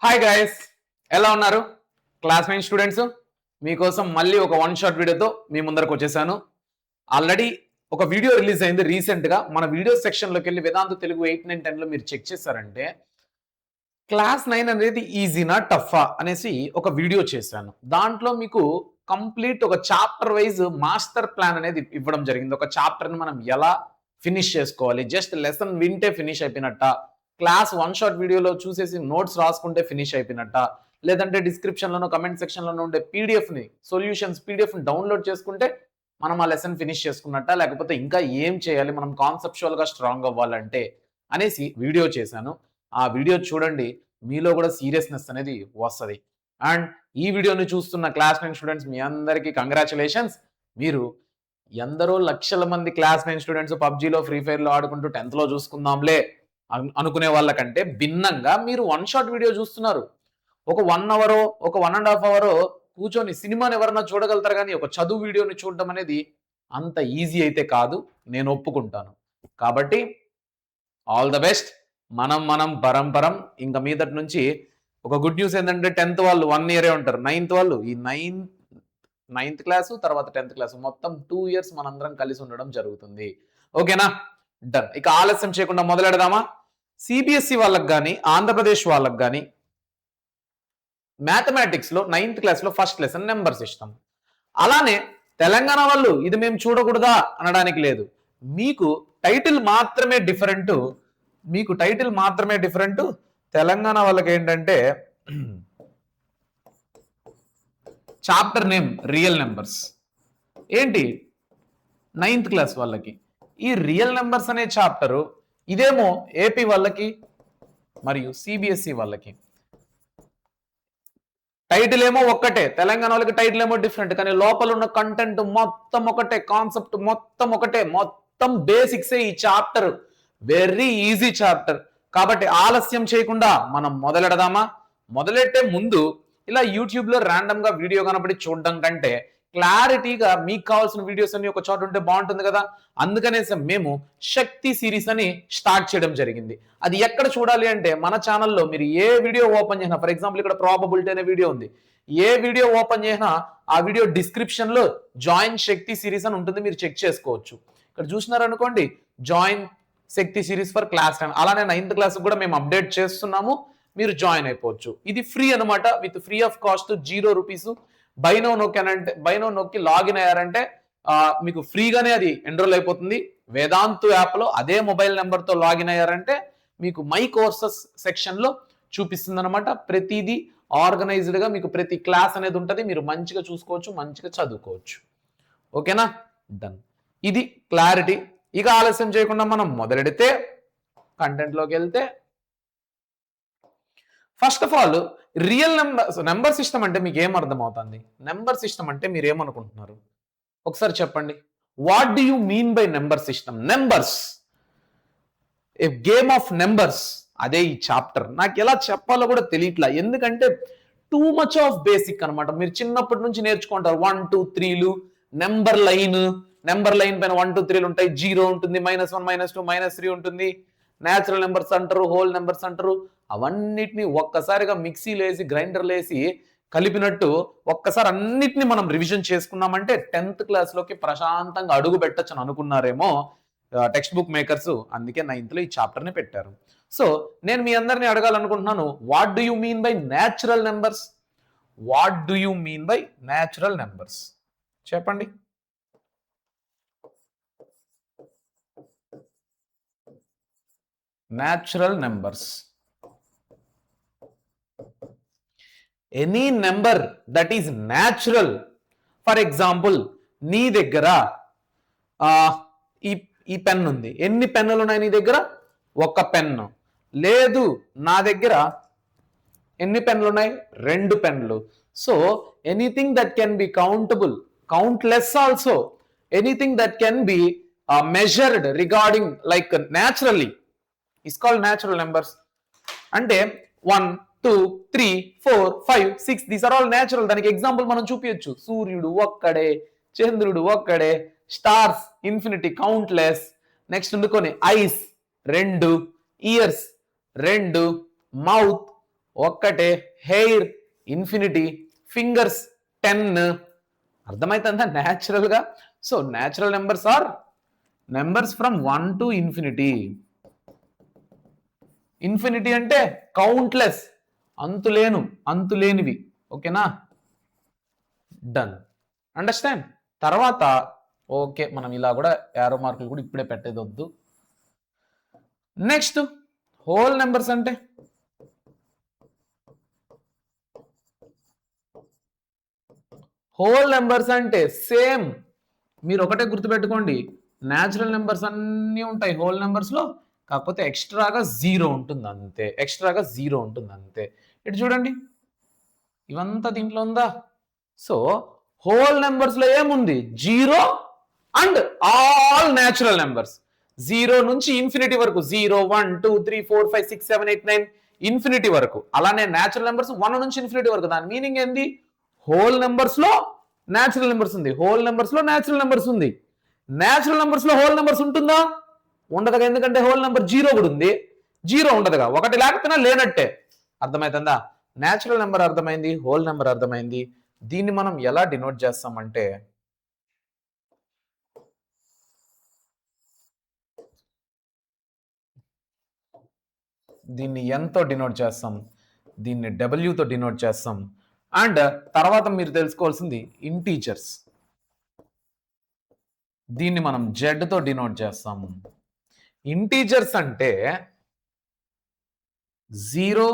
Hi guys, ఎలా ఉన్నారు? Class 9 students మీకోసం మళ్ళీ ఒక వన్ షాట్ వీడియోతో మీ ముందరకు వచ్చేసాను. ఆల్రెడీ ఒక వీడియో రిలీజ్ అయింది రీసెంట్గా. మన వీడియో సెక్షన్లోకి వెళ్ళి వేదాంత తెలుగు 8, 9, 10లో మీరు చెక్ చేశారంటే క్లాస్ 9 అనేది ఈజీనా టఫా అనేసి ఒక వీడియో చేశాను. దాంట్లో మీకు కంప్లీట్ ఒక చాప్టర్ వైజ్ మాస్టర్ ప్లాన్ అనేది ఇవ్వడం జరిగింది. ఒక చాప్టర్ని మనం ఎలా ఫినిష్ చేసుకోవాలి, జస్ట్ లెసన్ వింటే ఫినిష్ అయిపోయినట్ట, క్లాస్ వన్ షాట్ వీడియోలో చూసేసి నోట్స్ రాసుకుంటే ఫినిష్ అయిపోయినట్ట, లేదంటే డిస్క్రిప్షన్లోనో కమెంట్ సెక్షన్లోనో ఉండే పీడిఎఫ్ని సొల్యూషన్స్ పీడిఎఫ్ని డౌన్లోడ్ చేసుకుంటే మనం ఆ లెసన్ ఫినిష్ చేసుకున్నట్ట, లేకపోతే ఇంకా ఏం చేయాలి మనం కాన్సెప్చువల్గా స్ట్రాంగ్ అవ్వాలంటే అనేసి వీడియో చేశాను. ఆ వీడియో చూడండి, మీలో కూడా సీరియస్నెస్ అనేది వస్తుంది. అండ్ ఈ వీడియోని చూస్తున్న క్లాస్ 9 స్టూడెంట్స్ మీ అందరికీ కంగ్రాచులేషన్స్. మీరు ఎందరో లక్షల మంది క్లాస్ 9 స్టూడెంట్స్ పబ్జీలో ఫ్రీ ఫైర్లో ఆడుకుంటూ 10th చూసుకుందాంలే అనుకునే వాళ్ళకంటే భిన్నంగా మీరు వన్ షాట్ వీడియో చూస్తున్నారు. ఒక 1 అవరో ఒక 1.5 అవరో కూర్చొని సినిమాని ఎవరన్నా చూడగలుగుతారు, కానీ ఒక చదువు వీడియోని చూడడం అనేది అంత ఈజీ అయితే కాదు, నేను ఒప్పుకుంటాను. కాబట్టి ఆల్ ద బెస్ట్. మనం పరంపరం ఇంకా మీదటి నుంచి ఒక గుడ్ న్యూస్ ఏంటంటే 10th వాళ్ళు 1 ఇయరే ఉంటారు, 9th వాళ్ళు ఈ 9th క్లాసు తర్వాత 10th క్లాసు మొత్తం 2 ఇయర్స్ మనందరం కలిసి ఉండడం జరుగుతుంది. ఓకేనా? డన్. ఇక ఆలస్యం చేయకుండా మొదలెడదామా? సిబిఎస్ఈ వాళ్ళకి కానీ ఆంధ్రప్రదేశ్ వాళ్ళకి కానీ మ్యాథమెటిక్స్లో 9th క్లాస్లో ఫస్ట్ లెసన్ నెంబర్ సిస్టమ్. అలానే తెలంగాణ వాళ్ళు ఇది మేము చూడకూడదా అనడానికి లేదు. మీకు టైటిల్ మాత్రమే డిఫరెంట్. తెలంగాణ వాళ్ళకి ఏంటంటే చాప్టర్ నేమ్ రియల్ నెంబర్స్. ఏంటి 9th క్లాస్ వాళ్ళకి ఈ రియల్ నెంబర్స్ అనే చాప్టరు, ఇదేమో ఏపీ వాళ్ళకి మరియు సిబిఎస్ఈ వాళ్ళకి టైటిల్ ఏమో ఒక్కటే, తెలంగాణ వాళ్ళకి టైటిల్ ఏమో డిఫరెంట్, కానీ లోపల ఉన్న కంటెంట్ మొత్తం ఒకటే, కాన్సెప్ట్ మొత్తం ఒకటే, మొత్తం బేసిక్సే ఈ చాప్టర్. Very easy chapter. కాబట్టి ఆలస్యం చేయకుండా మనం మొదలెడదామా? మొదలెట్టే ముందు ఇలా యూట్యూబ్లో ర్యాండమ్గా వీడియో కనబడి చూడడం కంటే క్లారిటీగా మీకు కావాల్సిన వీడియోస్ అన్ని ఒక చోట ఉంటే బాగుంటుంది కదా. అందుకనేసి మేము శక్తి సిరీస్ అని స్టార్ట్ చేయడం జరిగింది. అది ఎక్కడ చూడాలి అంటే మన ఛానల్లో మీరు ఏ వీడియో ఓపెన్ చేసినా, ఫర్ ఎగ్జాంపుల్ ఇక్కడ ప్రాబబిలిటీ అనే వీడియో ఉంది, ఏ వీడియో ఓపెన్ చేసినా ఆ వీడియో డిస్క్రిప్షన్ లో జాయిన్ శక్తి సిరీస్ అని ఉంటుంది, మీరు చెక్ చేసుకోవచ్చు. ఇక్కడ చూసినారనుకోండి, join Shakti series for class 10. అలానే 9th క్లాస్ కూడా మేము అప్డేట్ చేస్తున్నాము, మీరు జాయిన్ అయిపోవచ్చు. ఇది ఫ్రీ అనమాట, with free of cost 0 rupees. Buy now నొక్కి లాగిన్ అయ్యారంటే మీకు ఫ్రీగానే అది ఎన్రోల్ అయిపోతుంది. వేదాంతు యాప్లో అదే మొబైల్ నెంబర్తో లాగిన్ అయ్యారంటే మీకు మై కోర్సెస్ సెక్షన్లో చూపిస్తుంది అనమాట. ప్రతిదీ ఆర్గనైజ్డ్గా మీకు ప్రతి క్లాస్ అనేది ఉంటుంది, మీరు మంచిగా చూసుకోవచ్చు, మంచిగా చదువుకోవచ్చు. ఓకేనా? డన్. ఇది క్లారిటీ. ఇక ఆలస్యం చేయకుండా మనం మొదలెడితే కంటెంట్లోకి వెళ్తే, first of all real number system అంటే మీకు ఏం అర్థమవుతుంది? నెంబర్ సిస్టమ్ అంటే మీరు ఏమనుకుంటున్నారు ఒకసారి చెప్పండి. What do you mean by number system? Numbers, A game of numbers, అదే ఈ చాప్టర్. నాకు ఎలా చెప్పాలో కూడా తెలియట్లా, ఎందుకంటే టూ మచ్ ఆఫ్ బేసిక్ అనమాట. మీరు చిన్నప్పటి నుంచి నేర్చుకుంటారు 1, 2, 3లు, నెంబర్ లైన్ పైన 1, 2, 3లు ఉంటాయి, 0 ఉంటుంది, -1, -2, -3 ఉంటుంది, న్యాచురల్ నెంబర్స్ అంటారు, హోల్ నెంబర్స్ అంటారు. అవన్నిటిని ఒక్కసారిగా మిక్సీలో వేసి గ్రైండర్లో వేసి కలిపినట్టు ఒక్కసారి అన్నిటిని మనం రివిజన్ చేసుకున్నామంటే 10th క్లాస్లోకి ప్రశాంతంగా అడుగు పెట్టచ్చు అని అనుకున్నారేమో టెక్స్ట్ బుక్ మేకర్స్. అందుకే 9th ఈ చాప్టర్ని పెట్టారు. సో నేను మీ అందరినీ అడగాలనుకుంటున్నాను, what do you mean by natural numbers? What do you mean by natural numbers? చెప్పండి. Natural numbers, any number that is natural. For example, నీ దగ్గర ఈ పెన్ ఉంది. ఎన్ని పెన్నులు ఉన్నాయి నీ దగ్గర? ఒక పెన్ను. లేదు, నా దగ్గర ఎన్ని పెన్నులు ఉన్నాయి? 2 పెన్నులు. So anything that can be countable, countless also, anything that can be measured regarding like naturally is called natural numbers. అంటే 1, 2, 3, 4, 5, 6 these are all natural. దానికి ఎగ్జాంపుల్ మనం చూపించచ్చు. సూర్యుడు ఒక్కడే, చంద్రుడు ఒక్కడే, స్టార్స్ ఇన్ఫినిటీ, కౌంట్లెస్. నెక్స్ట్ ఉండుకొని ఐస్ 2, ఇయర్స్ 2, మౌత్ ఒక్కటే, హెయిర్ ఇన్ఫినిటీ, ఫింగర్స్ 10. అర్థమైతుందా న్యాచురల్గా? So natural numbers are numbers from 1 to infinity. Infinity అంటే కౌంట్లెస్, అంతులేనివి. ఓకేనా? డన్. అండర్స్టాండ్? తర్వాత ఓకే, మనం ఇలా కూడా యారో మార్కులు కూడా ఇప్పుడే పెట్టేది వద్దు. నెక్స్ట్ హోల్ నెంబర్స్ అంటే సేమ్. మీరు ఒకటే గుర్తుపెట్టుకోండి, న్యాచురల్ నెంబర్స్ అన్నీ ఉంటాయి హోల్ నెంబర్స్లో, కాకపోతే ఎక్స్ట్రాగా జీరో ఉంటుంది అంతే. ఇటు చూడండి, ఇవంతా దీంట్లో ఉందా? సో హోల్ నెంబర్స్లో ఏముంది? Zero and all natural numbers. 0 నుంచి ఇన్ఫినిటీ వరకు, 0 1 2 3 4 5 6 7 8 9 ఇన్ఫినిటీ వరకు. అలానే న్యాచురల్ నెంబర్స్ 1 నుంచి ఇన్ఫినిటీ వరకు. దాని మీనింగ్ ఏంది? హోల్ నెంబర్స్ లో న్యాచురల్ నెంబర్స్ ఉంది, హోల్ నెంబర్స్ లో న్యాచురల్ నెంబర్స్ ఉంది. న్యాచురల్ నెంబర్స్ లో హోల్ నెంబర్స్ ఉంటుందా? ఉండదుగా, ఎందుకంటే హోల్ నెంబర్ జీరో కూడా ఉంది. జీరో ఉండదుగా, ఒకటి లేకపోయినా లేనట్టే. అర్థమవుతుందా? న్యాచురల్ నెంబర్ అర్థమైంది, హోల్ నెంబర్ అర్థమైంది. దీన్ని మనం ఎలా డినోట్ చేస్తామంటే, దీన్ని ఎంతో డినోట్ చేస్తాం, దీన్ని డబ్ల్యూతో డినోట్ చేస్తాం. అండ్ తర్వాత మీరు తెలుసుకోవాల్సింది ఇంటీజర్స్. దీన్ని మనం జెడ్తో డినోట్ చేస్తాము. ఇంటీజర్స్ అంటే 0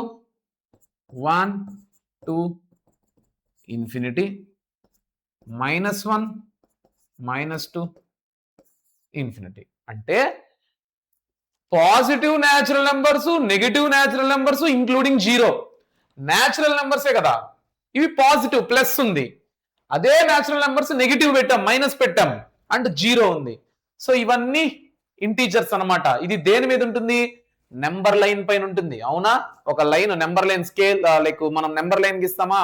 1 2 ఇన్ఫినిటీ, -1 -2 ఇన్ఫినిటీ. అంటే positive natural numbers, negative natural numbers including zero. Natural నెంబర్సే కదా ఇవి, పాజిటివ్ ప్లస్ ఉంది. అదే న్యాచురల్ నెంబర్స్ నెగిటివ్ పెట్టాం, మైనస్ పెట్టాం, అండ్ జీరో ఉంది. సో ఇవన్నీ ఇంటీజర్స్ అనమాట. ఇది దేని మీద ఉంటుంది? నెంబర్ లైన్ పైన ఉంటుంది. అవునా? ఒక line, number line scale, like మనం నెంబర్ లైన్ గీస్తామా?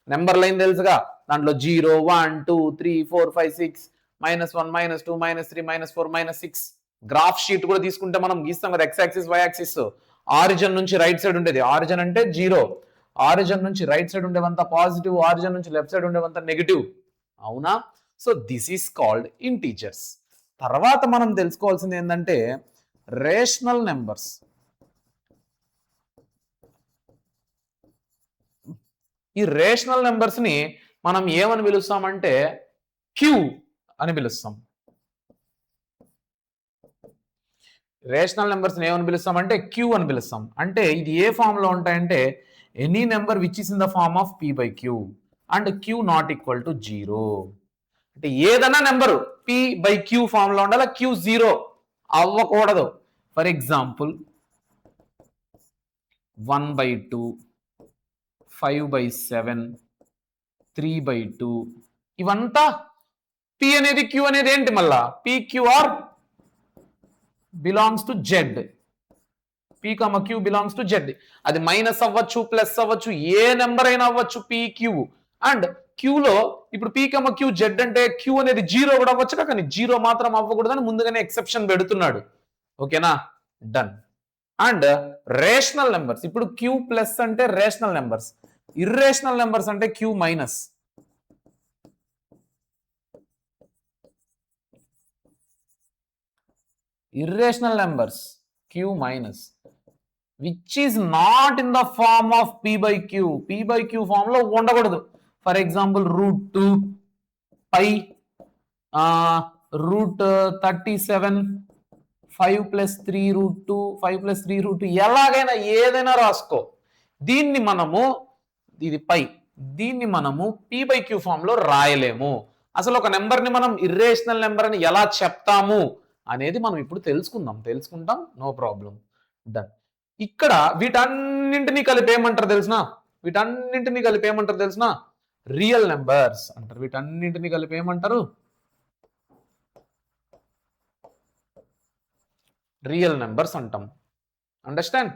నెంబర్ లైన్ తెలుసుగా, దాంట్లో 0 1 2 3 4 5 6 -1 -2 -3 -4 -6. గ్రాఫ్ షీట్ కూడా తీసుకుంటే మనం గీస్తాం కదా, X axis Y axis. Origin నుంచి రైట్ సైడ్ ఉండేది, ఆరిజిన్ అంటే జీరో. ఆరిజిన్ నుంచి రైట్ సైడ్ ఉండేవంతా పాజిటివ్, ఆరిజిన్ నుంచి లెఫ్ట్ సైడ్ ఉండేవంతా నెగిటివ్. అవునా? So this is called integers. తర్వాత మనం తెలుసుకోవాల్సింది ఏంటంటే రేషనల్ నెంబర్స్. ఈ రేషనల్ నెంబర్స్ ని మనం ఏమని పిలుస్తామంటే క్యూ అని పిలుస్తాం. రేషనల్ నెంబర్స్ ఏమని పిలుస్తామంటే క్యూ అని పిలుస్తాం. అంటే ఇది ఏ ఫామ్ లో ఉంటాయంటే any number which is in the form of P by Q and Q not equal to zero. అంటే ఏదైనా నెంబరు పి బై క్యూ ఫామ్ లో ఉండాలి, క్యూ జీరో అవ్వకూడదు. ఫర్ ఎగ్జాంపుల్ 1/2, 5/7, 3/2 ఇవంతా పి అనేది క్యూ అనేది ఏంటి? మళ్ళా P Q R belongs to Z. P comma Q belongs to Z. అది మైనస్ అవ్వచ్చు, ప్లస్ అవ్వచ్చు, ఏ నెంబర్ అయినా అవ్వచ్చు పి క్యూ. అండ్ క్యూలో ఇప్పుడు పి కమ క్యూ జెడ్ అంటే క్యూ అనేది జీరో కూడా అవ్వచ్చు, కానీ జీరో మాత్రం అవ్వకూడదని ముందుగానే ఎక్సెప్షన్ పెడుతున్నాడు. ఓకేనా? డన్. అండ్ రేషనల్ నెంబర్స్, ఇప్పుడు క్యూ ప్లస్ అంటే రేషనల్ నెంబర్స్, ఇర్రేషనల్ నెంబర్స్ అంటే Q minus. irrational numbers q minus which is not in the form of p by q. p by q form లో ఉండకూడదు. For example √2 పై √37 5 + 3 √2 5 + 3 √2 ఎలాగైనా ఏదైనా రాసుకో. దీన్ని మనము, ఇది పై, దీన్ని మనము p by q ఫామ్ లో రాయలేము. అసలు ఒక నెంబర్ని మనం ఇర్రేషనల్ నెంబర్ అని ఎలా చెప్తాము అనేది మనం ఇప్పుడు తెలుసుకుంటాం. No problem. డన్. ఇక్కడ వీటన్నింటినీ కలిపి ఏమంటారు తెలిసిన? రియల్ నెంబర్స్ అంటారు. వీటన్నింటినీ కలిపి ఏమంటారు? రియల్ నెంబర్స్ అంటాం. అండర్స్టాండ్?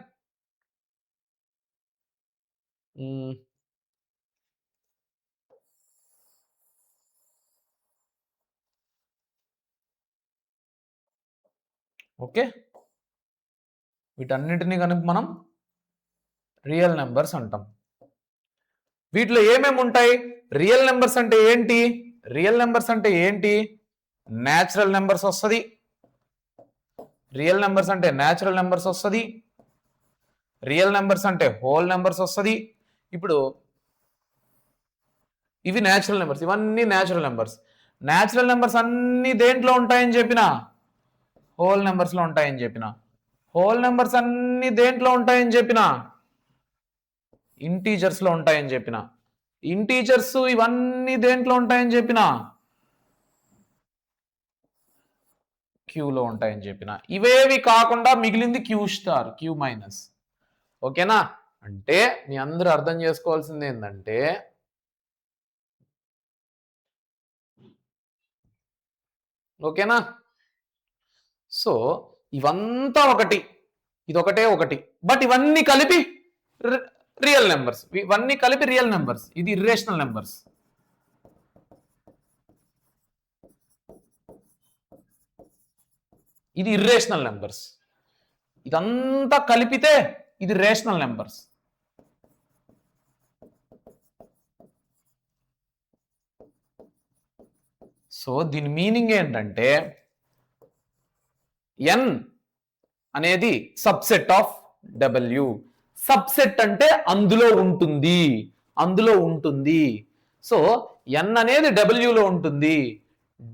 ఓకే, వీటన్నింటినీ కనుక మనం రియల్ నెంబర్స్ అంటాం. వీటిలో ఏమేమి ఉంటాయి? రియల్ నెంబర్స్ అంటే ఏంటి? రియల్ నెంబర్స్ అంటే ఏంటి? న్యాచురల్ నెంబర్స్ వస్తుంది. రియల్ నెంబర్స్ అంటే న్యాచురల్ నెంబర్స్ వస్తుంది. రియల్ నెంబర్స్ అంటే హోల్ నెంబర్స్ వస్తుంది. ఇప్పుడు ఇవి న్యాచురల్ నెంబర్స్, ఇవన్నీ న్యాచురల్ నెంబర్స్. న్యాచురల్ నెంబర్స్ అన్ని దేంట్లో ఉంటాయని చెప్పిన? హోల్ నెంబర్స్లో ఉంటాయని చెప్పిన. హోల్ నెంబర్స్ అన్ని దేంట్లో ఉంటాయని చెప్పిన? ఇంటీజర్స్లో ఉంటాయని చెప్పిన. ఇంటీజర్స్ ఇవన్నీ దేంట్లో ఉంటాయని చెప్పిన? క్యూలో ఉంటాయని చెప్పిన. ఇవేవి కాకుండా మిగిలింది క్యూ స్టార్, క్యూ మైనస్. ఓకేనా? అంటే మీ అందరూ అర్థం చేసుకోవాల్సింది ఏంటంటే, ఓకేనా? సో ఇవంతా ఒకటి, ఇదొకటే ఒకటి, బట్ ఇవన్నీ కలిపి రియల్ నెంబర్స్. ఇవన్నీ కలిపి రియల్ నెంబర్స్. ఇది ఇర్రేషనల్ నెంబర్స్. ఇది ఇర్రేషనల్ నెంబర్స్. ఇదంతా కలిపితే ఇది రేషనల్ నెంబర్స్. సో దీని మీనింగ్ ఏంటంటే ఎన్ అనేది సబ్సెట్ ఆఫ్ డబ్ల్యూ. సబ్సెట్ అంటే అందులో ఉంటుంది, అందులో ఉంటుంది. సో ఎన్ అనేది డబ్ల్యూలో ఉంటుంది,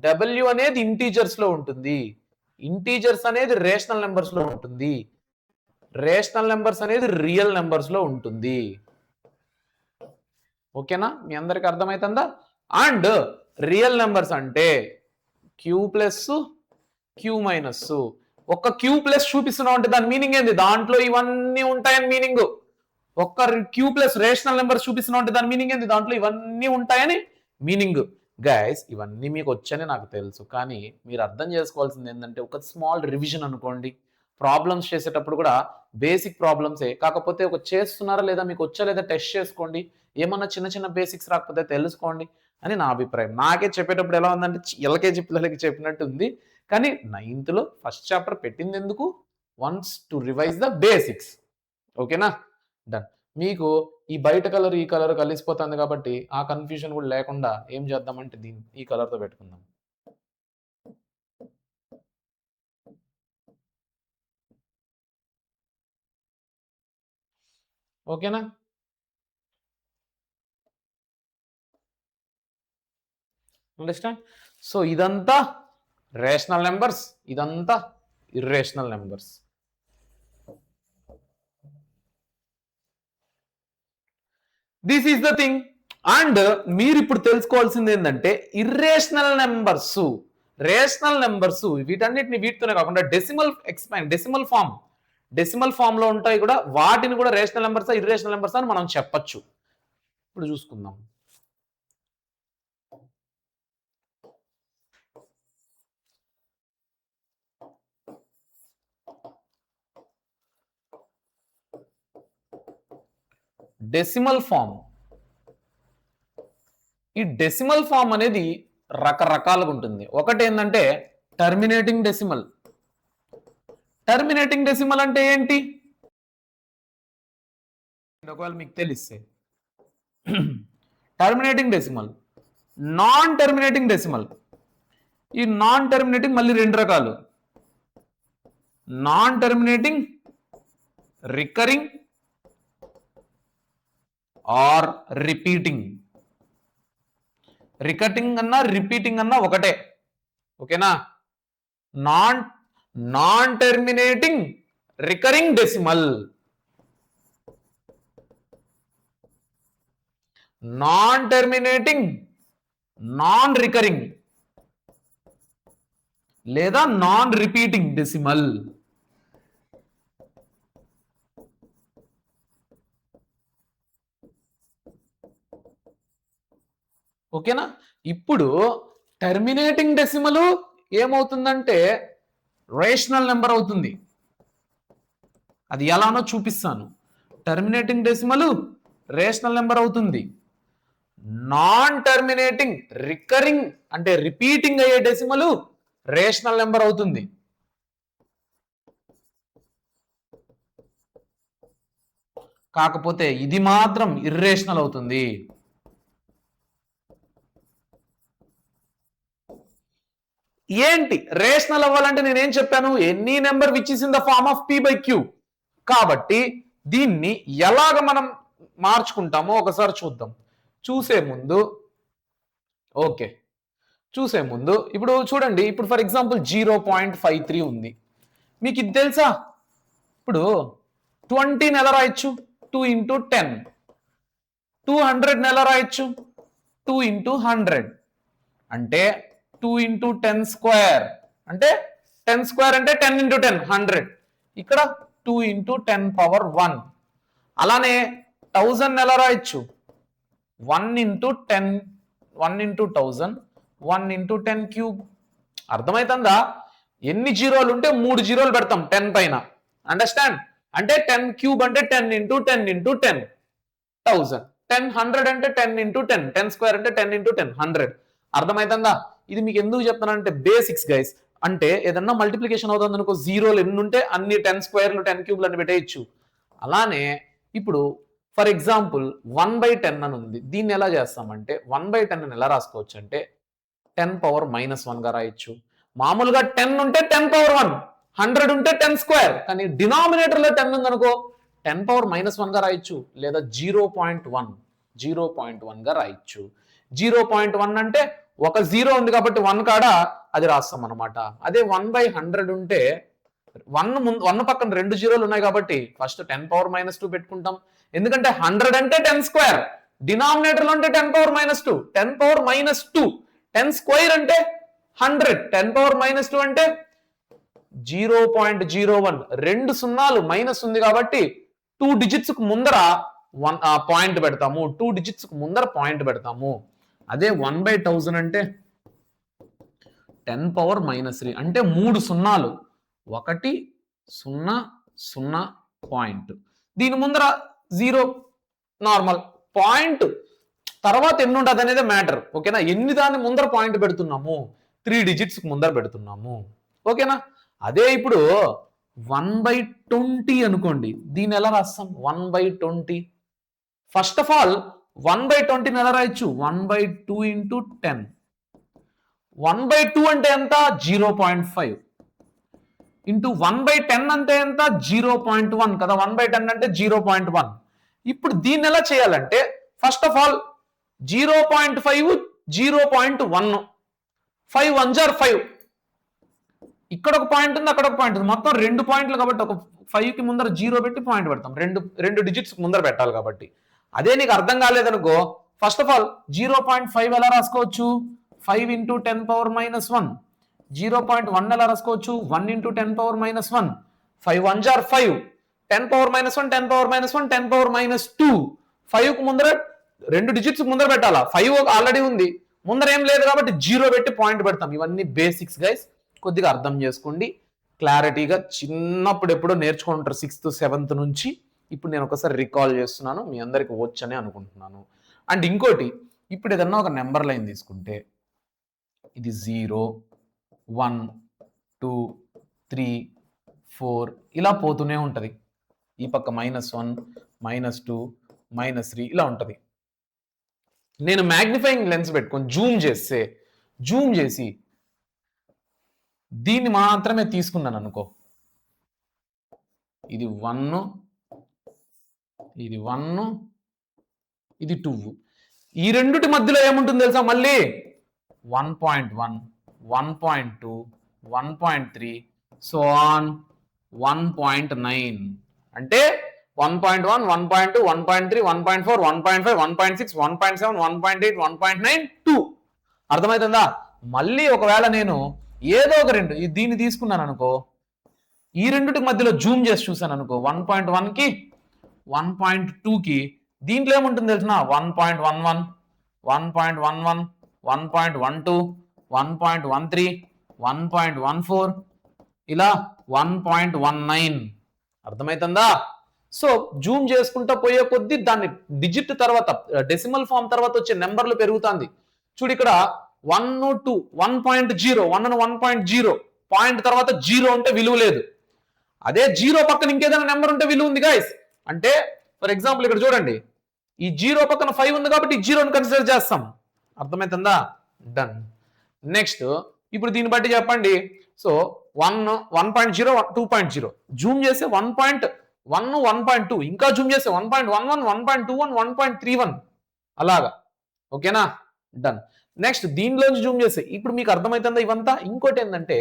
డబ్ల్యూ అనేది ఇంటీజర్స్ లో ఉంటుంది, ఇంటీజర్స్ అనేది రేషనల్ నెంబర్స్ లో ఉంటుంది, రేషనల్ నెంబర్స్ అనేది రియల్ నెంబర్స్ లో ఉంటుంది. ఓకేనా? మీ అందరికి అర్థమవుతుందా? అండ్ రియల్ నెంబర్స్ అంటే క్యూ ప్లస్ క్యూ మైనస్. ఒక్క క్యూ ప్లస్ చూపిస్తున్నాం అంటే దాని మీనింగ్ ఏంది? దాంట్లో ఇవన్నీ ఉంటాయని మీనింగ్. ఒక్క క్యూ ప్లస్ రేషనల్ నెంబర్స్ చూపిస్తున్నాం అంటే దాని మీనింగ్ ఏంది? దాంట్లో ఇవన్నీ ఉంటాయని మీనింగ్. గైస్ ఇవన్నీ మీకు వచ్చని నాకు తెలుసు, కానీ మీరు అర్థం చేసుకోవాల్సింది ఏంటంటే ఒక స్మాల్ రివిజన్ అనుకోండి. ప్రాబ్లమ్స్ చేసేటప్పుడు కూడా బేసిక్ ప్రాబ్లమ్సే, కాకపోతే ఒక చేస్తున్నారా లేదా, మీకు వచ్చా లేదా టెస్ట్ చేసుకోండి. ఏమన్నా చిన్న చిన్న బేసిక్స్ రాకపోతే తెలుసుకోండి అని నా అభిప్రాయం. నాకే చెప్పేటప్పుడు ఎలా ఉందంటే ఎల్కేజీ పిల్లలకి చెప్పినట్టు ఉంది. కానీ 9th ఫస్ట్ చాప్టర్ పెట్టింది ఎందుకు? Once to revise the basics. ఓకేనా? డన్. మీకు ఈ బయట కలర్ ఈ కలర్ కలిసిపోతుంది కాబట్టి ఆ కన్ఫ్యూజన్ కూడా లేకుండా ఏం చేద్దామంటే దీన్ని ఈ కలర్తో పెట్టుకుందాం. ఓకేనా? అండర్స్టాండ్? సో ఇదంతా రేషనల్ నెంబర్స్, ఇదంతా irrational numbers. This is the thing. And మీరు ఇప్పుడు తెలుసుకోవాల్సింది ఏంటంటే ఇర్రేషనల్ నెంబర్స్, రేషనల్ నెంబర్స్ వీటన్నిటిని వీటితోనే కాకుండా డెసిమల్ ఫామ్ లో ఉంటాయి కూడా, వాటిని కూడా రేషనల్ నెంబర్స్ ఇర్రేషనల్ నెంబర్స్ అని మనం చెప్పచ్చు. ఇప్పుడు చూసుకుందాం. Decimal form. ఈ డెసిమల్ ఫామ్ అనేది రకరకాలుగా ఉంటుంది. ఒకటి ఏంటంటే టర్మినేటింగ్ డెసిమల్. టర్మినేటింగ్ డెసిమల్ అంటే ఏంటి? ఒకవేళ మీకు తెలిస్తే terminating decimal, non terminating decimal. ఈ నాన్ టర్మినేటింగ్ మళ్ళీ రెండు రకాలు. Non terminating recurring or repeating. Recurring అన్నా రిపీటింగ్ అన్నా ఒకటే. ఓకేనా? Non terminating recurring decimal, non terminating non recurring లేదా నాన్ రిపీటింగ్ డెసిమల్. ఓకేనా? ఇప్పుడు టర్మినేటింగ్ డెసిమల్ ఏమవుతుందంటే రేషనల్ నెంబర్ అవుతుంది. అది ఎలానో చూపిస్తాను. టర్మినేటింగ్ డెసిమల్ రేషనల్ నెంబర్ అవుతుంది. నాన్ టర్మినేటింగ్ రికరింగ్ అంటే రిపీటింగ్ అయ్యే డెసిమల్ రేషనల్ నెంబర్ అవుతుంది. కాకపోతే ఇది మాత్రం ఇర్రేషనల్ అవుతుంది. ఏంటి రేషనల్ అవ్వాలంటే నేనేం చెప్పాను? Any number which is in the form of p/q. కాబట్టి దీన్ని ఎలాగ మనం మార్చుకుంటామో ఒకసారి చూద్దాం. చూసే ముందు ఇప్పుడు చూడండి, ఇప్పుడు ఫర్ ఎగ్జాంపుల్ 0.53 ఉంది. మీకు ఇది తెలుసా? ఇప్పుడు 20 ఎలా రాయొచ్చు? 2 into 10. 200 ఎలా రాయొచ్చు? 2 into 100. అంటే 2 into 10 square. అంటే 10 square అంటే 10 into 10 100. ఇక్కడ 2 into 10 power 1. అలానే 1000 ఎలా రాయొచ్చు? 1 into 10, 1 into 1000, 1 into 10 cube. అర్థమవుతుందా? ఎన్ని జీరోలు ఉంటే 3 జీరోలు పెడతాం 10 పైన. అండర్స్టాండ్? అంటే 10 క్యూబ్ అంటే 10 into 10 into 10 1000. 10 100 అంటే 10 into 10. 10 స్క్వేర్ అంటే 10 into 10 100. అర్థమవుతుందా? ఇది మీకు ఎందుకు చెప్తున్నానంటే బేసిక్స్ గైస్. అంటే ఏదన్నా మల్టిప్లికేషన్ అవుతుంది అనుకో, జీరోలు ఎన్ని ఉంటే అన్ని 10 స్క్వేర్లు 10 క్యూబ్లు అని పెట్టేయచ్చు. అలానే ఇప్పుడు ఫర్ ఎగ్జాంపుల్ 1/10 అని ఉంది. దీన్ని ఎలా చేస్తామంటే 1/10 అని ఎలా రాసుకోవచ్చు అంటే 10 power -1 గా రాయొచ్చు. మామూలుగా 10 ఉంటే 10 power 1, 100 ఉంటే 10 స్క్వేర్. కానీ డినామినేటర్ లో 10 ఉంది అనుకో 10 power -1 గా రాయొచ్చు, లేదా 0.1 గా రాయొచ్చు. 0.1 అంటే ఒక జీరో ఉంది కాబట్టి 1 కాడ అది రాస్తాం అనమాట. అదే 1/100 ఉంటే 1 పక్కన 2 జీరోలు ఉన్నాయి కాబట్టి ఫస్ట్ 10 power -2 పెట్టుకుంటాం. ఎందుకంటే 100 అంటే 10 స్క్వేర్, డినామినేటర్ లో అంటే 10 power -2, 10 power -2, 10 స్క్వేర్ అంటే 100, 10 power -2 అంటే 0.01. 2 సున్నాలు మైనస్ ఉంది కాబట్టి 2 డిజిట్స్ కు ముందర పాయింట్ పెడతాము. 2 డిజిట్స్ కు ముందర పాయింట్ పెడతాము. అదే 1/1000 అంటే 10 power -3 అంటే 3 సున్నాలు, 1 0 0 పాయింట్. దీని ముందర 0 నార్మల్ పాయింట్. తర్వాత ఎన్ని ఉంటుంది అనేది మ్యాటర్. ఓకేనా? ఎన్ని దాన్ని ముందర పాయింట్ పెడుతున్నాము? 3 డిజిట్స్ ముందర పెడుతున్నాము. ఓకేనా? అదే ఇప్పుడు 1/20 అనుకోండి. దీన్ని ఎలా రాస్తాం? 1/20. ఫస్ట్ ఆఫ్ ఆల్ 1/20 ఎలా రాయొచ్చు? 1/2 into 10. 1/2 అంటే ఎంత? 0.5 ఇంటూ 1/10 అంటే ఎంత? 0.1 కదా. 1/10 అంటే 0.1. ఇప్పుడు దీన్ని ఎలా చేయాలంటే first of all 0.5, 0.1, 5 1s are 5. ఇక్కడ ఒక పాయింట్ ఉంది, అక్కడ ఒక పాయింట్ ఉంది, మొత్తం 2 పాయింట్లు కాబట్టి ఒక 5 కి ముందర 0 పెట్టి పాయింట్ పెడతాం. రెండు డిజిట్స్ ముందర పెట్టాలి కాబట్టి. అదే నీకు అర్థం కాలేదనుకో, ఫస్ట్ ఆఫ్ ఆల్ 0.5 ఎలా రాసుకోవచ్చు? 5 into 10 power -1. 0.1 ఎలా రాసుకోవచ్చు? 1 into 10 power -1. 5 1s are 5. 10 power -1, 10 power -1, 10 power -2. 5 కు ముందర 2 డిజిట్స్ ముందర పెట్టాలా? 5 ఆల్రెడీ ఉంది, ముందర ఏం లేదు కాబట్టి 0 పెట్టి పాయింట్ పెడతాం. ఇవన్నీ బేసిక్స్ గైస్, కొద్దిగా అర్థం చేసుకోండి క్లారిటీగా. చిన్నప్పుడు ఎప్పుడో నేర్చుకుంటారు 6th 7th నుంచి. ఇప్పుడు నేను ఒకసారి రికాల్ చేస్తున్నాను, మీ అందరికి వచ్చనే అనుకుంటున్నాను. అండ్ ఇంకోటి, ఇప్పుడు ఏదన్నా ఒక నెంబర్ లైన్ తీసుకుంటే ఇది 0 1 2 3 4 ఇలా పోతూనే ఉంటుంది. ఈ పక్క -1 -2 -3 ఇలా ఉంటుంది. నేను మ్యాగ్నిఫైయింగ్ లెన్స్ పెట్టుకొని జూమ్ చేసి దీన్ని మాత్రమే తీసుకున్నాను అనుకో, ఇది 1, ఇది 1, ఇది 2. ఈ రెండుటి మధ్యలో ఏముంటుంది తెలుసా? మళ్ళీ 1.1, 1.2, 1.3 సో ఆన్ 1.9. అంటే 1.1, 1.2, 1.3, 1.4, 1.5, 1.6, 1.7, 1.8, 1.9, 2. అర్థమవుతుందా? మళ్ళీ ఒకవేళ నేను ఏదో ఒక రెండు దీన్ని తీసుకున్నాను అనుకో, ఈ రెండుటికి మధ్యలో జూమ్ చేసి చూసాను అనుకో, 1.1కి 1.2కి దీంట్లో ఏముంటుంది తెలిసిన? 1.11, 1.11, 1.12, 1.13, 1.14 ఇలా 1.19. అర్థమవుతుందా? సో జూమ్ చేసుకుంటా పోయే కొద్దీ దాన్ని డిజిట్ తర్వాత డెసిమల్ ఫామ్ తర్వాత వచ్చే నెంబర్లు పెరుగుతుంది. చూడు ఇక్కడ 1 2 1.0, 1 1.0 పాయింట్ తర్వాత 0 ఉంటే విలువ లేదు. అదే 0 పక్కన ఇంకేదైనా నెంబర్ ఉంటే విలువ ఉంది గైస్. అంటే ఫర్ ఎగ్జాంపుల్ ఇక్కడ చూడండి, ఈ జీరో పక్కన 5 ఉంది కాబట్టి ఈ జీరోని కన్సిడర్ చేస్తాం. అర్థమవుతుందా? డన్. నెక్స్ట్ ఇప్పుడు దీన్ని బట్టి చెప్పండి. సో 1.0 2.0 జూమ్ చేస్తే 1.1 1.2 ఇంకా జూమ్ చేస్తే 1.11 1.21 1.31 అలాగా. ఓకేనా? డన్. నెక్స్ట్ దీనిలోంచి జూమ్ చేస్తే ఇప్పుడు మీకు అర్థమవుతుందా ఇవంతా? ఇంకోటి ఏంటంటే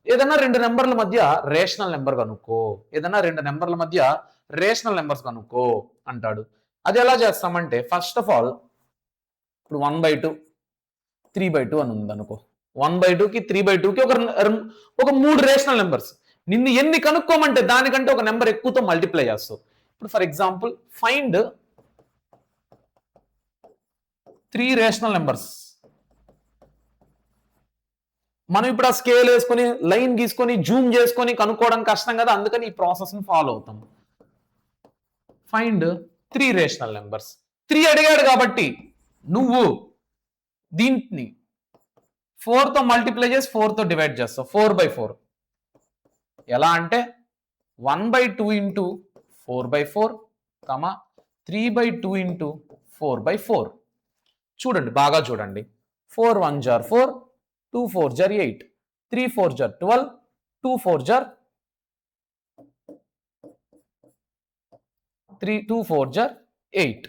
ఏదైనా రెండు నెంబర్ల మధ్య రేషనల్ నెంబర్ కనుక్కో, ఏదైనా రెండు నెంబర్ల మధ్య రేషనల్ నెంబర్స్ కనుక్కో అంటాడు. అది ఎలా చేస్తామంటే ఫస్ట్ ఆఫ్ ఆల్ ఇప్పుడు 1/2 3/2 అని ఉంది అనుకో. 1/2కి 3/2కి ఒక మూడు రేషనల్ నెంబర్స్. నిన్ను ఎన్ని కనుక్కోమంటే దానికంటే ఒక నెంబర్ ఎక్కువతో మల్టిప్లై చేస్తావు. ఇప్పుడు for example find 3 rational numbers. మనం ఇప్పుడు ఆ స్కేల్ వేసుకొని లైన్ గీసుకొని జూమ్ చేసుకొని కనుక్కోవడం కష్టం కదా, అందుకని ఈ ప్రాసెస్ ని ఫాలో అవుతాం. Find 3 rational numbers. 3 అడిగాడు కాబట్టి నువ్వు దీన్ని 4 తో మల్టిప్లై చేసి 4 తో డివైడ్ చేస్తావు. 4/4 ఎలా అంటే 1/2 ఇంటూ 4/4 3/2 ఇంటూ 4/4. చూడండి, బాగా చూడండి. 4 1 జార్ 4, 2 4 జార్ 8, 3 4 జార్ 12, 2 4 జార్ 2 4 జార్ 8.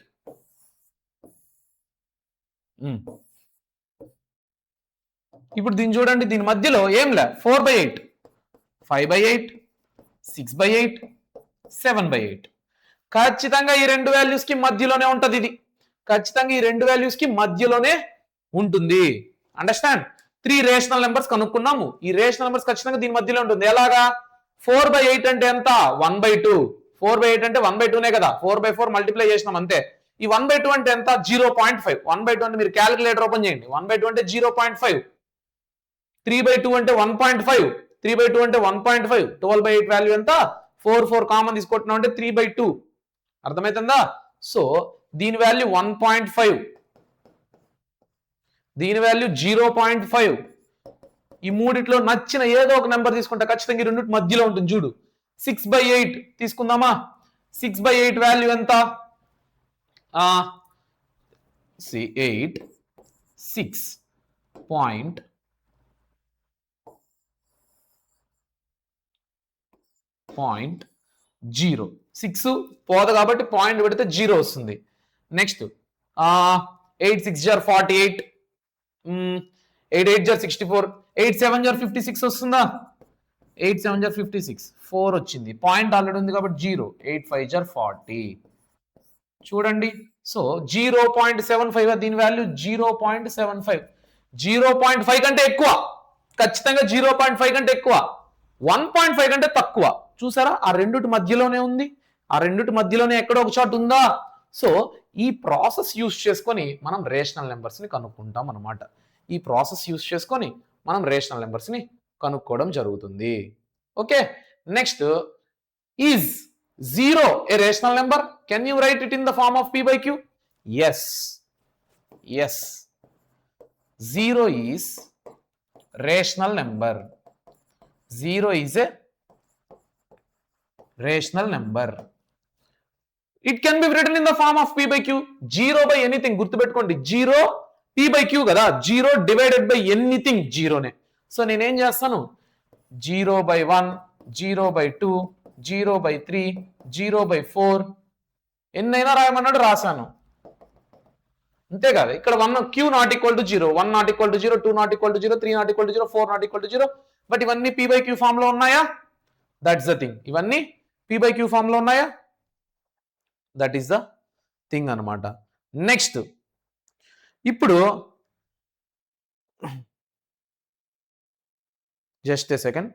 ఇప్పుడు దీన్ని చూడండి, దీని మధ్యలో ఏం లే 4/8, 5/8, 6/8, 7/8. ఖచ్చితంగా ఈ రెండు వాల్యూస్ కి మధ్యలోనే ఉంటది. ఇది ఖచ్చితంగా ఈ రెండు వాల్యూస్ కి మధ్యలోనే ఉంటుంది. అండర్స్టాండ్? 3 రేషనల్ నెంబర్స్ కనుక్కున్నాము. ఈ రేషనల్ నెంబర్స్ ఖచ్చితంగా దీని మధ్యలో ఉంటుంది. ఎలాగా? 4/8 అంటే ఎంత? 1/2. 4/8 అంటే 1/2నే కదా. 4/4 మల్టిప్లై చేసినాం అంతే. ఈ 1/2 అంటే ఎంత? 0.5. 1/2 అంటే మీరు క్యాలిక్యులేటర్ ఓపెన్ చేయండి. 1/2 అంటే 0.5. 3/2 అంటే 1.5. 3/2 అంటే 1.5. 12/8 వాల్యూ ఎంత? 4 కామన్ తీసుకుంటున్నాం అంటే 3/2. అర్థమవుతుందా? సో దీని వాల్యూ 1.5, దీని వాల్యూ 0.5. ఈ మూడిట్లో నచ్చిన ఏదో ఒక నెంబర్ తీసుకుంటా ఖచ్చితంగా ఈ రెండింటి మధ్యలో ఉంటుంది. చూడు, 6/8 తీసుకుందామా? 6/8 వాల్యూ ఎంత? 8 6.0. 6 పోదు కాబట్టి పాయింట్ పెడితే 0 వస్తుంది. నెక్స్ట్ 8 6 జార్ 48, 8 8 జార్ 64, 8 7 జార్ 56 వస్తుందా? 8 7 జార్ 56, 4 వచ్చింది. పాయింట్ ఆల్రెడీ ఉంది కాబట్టి 0. 8 5 జార్ 40. చూడండి, సో 0.75. దీని వాల్యూ 0.75. 0.5 కంటే ఎక్కువ, ఖచ్చితంగా 0.5 కంటే ఎక్కువ. 1.5 కంటే తక్కువ. చూసారా, ఆ రెండుటి మధ్యలోనే ఉంది. ఆ రెండుటి మధ్యలోనే ఎక్కడో ఒక చోట ఉందా? సో ఈ ప్రాసెస్ యూస్ చేసుకొని మనం రేషనల్ నెంబర్స్ ని కనుక్కుంటాం అనమాట. ఈ ప్రాసెస్ యూస్ చేసుకొని మనం రేషనల్ నెంబర్స్ ని కనుక్కోవడం జరుగుతుంది. Okay, next is 0 a rational number? Can you write it in the form of p/q? yes, 0 is rational number. 0 is a rational number. It can be written in the form of p/q. 0 by anything. గుర్తుపెట్టుకోండి, 0 p/q కదా. 0 divided by anything 0నే. So నేనేం చేస్తాను? 0/1, 0/2, 0/3, 0/4 ఎన్నైనా రాయమన్నాడు, రాశాను. అంతే కదా. ఇక్కడ 1 q not equal to 0, 1 not equal to 0, 2 not equal to 0, 3 not equal to 0, 4 not equal to 0. But ఇవన్నీ p/q ఫామ్ లో ఉన్నాయా? That's the thing. ఇవన్నీ p/q ఫామ్ లో ఉన్నాయా? దట్ ఈస్ ద థింగ్ అనమాట. నెక్స్ట్ ఇప్పుడు జస్ట్ ఏ సెకండ్.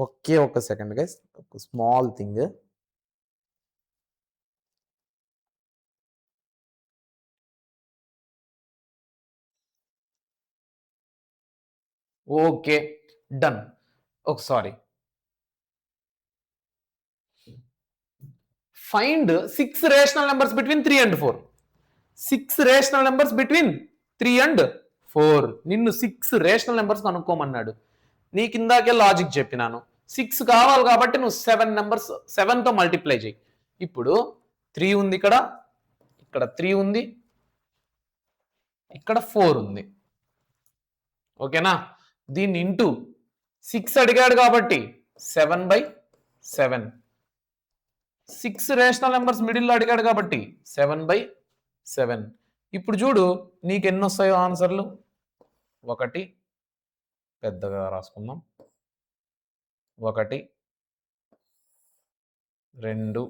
ఒకే ఒక సెకండ్ గైస్, ఒక స్మాల్ థింగ్. Okay, done. ఒక sorry, find 6 rational numbers between 3 and 4. 6 rational numbers between 3 and 4. నిన్ను 6 రేషనల్ నెంబర్స్ కనుక్కోమన్నాడు. నీకు ఇందాకే లాజిక్ చెప్పినాను. 6 కావాలి కాబట్టి నువ్వు 7 నెంబర్స్ 7తో మల్టిప్లై చేయి. ఇప్పుడు 3 ఉంది, ఇక్కడ 3 ఉంది, ఇక్కడ 4 ఉంది. ఓకేనా? దీన్ని ఇంటూ 6 అడిగాడు కాబట్టి 7/7. 6 రేషనల్ నెంబర్స్ మిడిల్లో అడిగాడు కాబట్టి 7/7. ఇప్పుడు చూడు నీకు ఎన్ని వస్తాయో ఆన్సర్లు. 1 పెద్దగా రాసుకుందాం, 1 2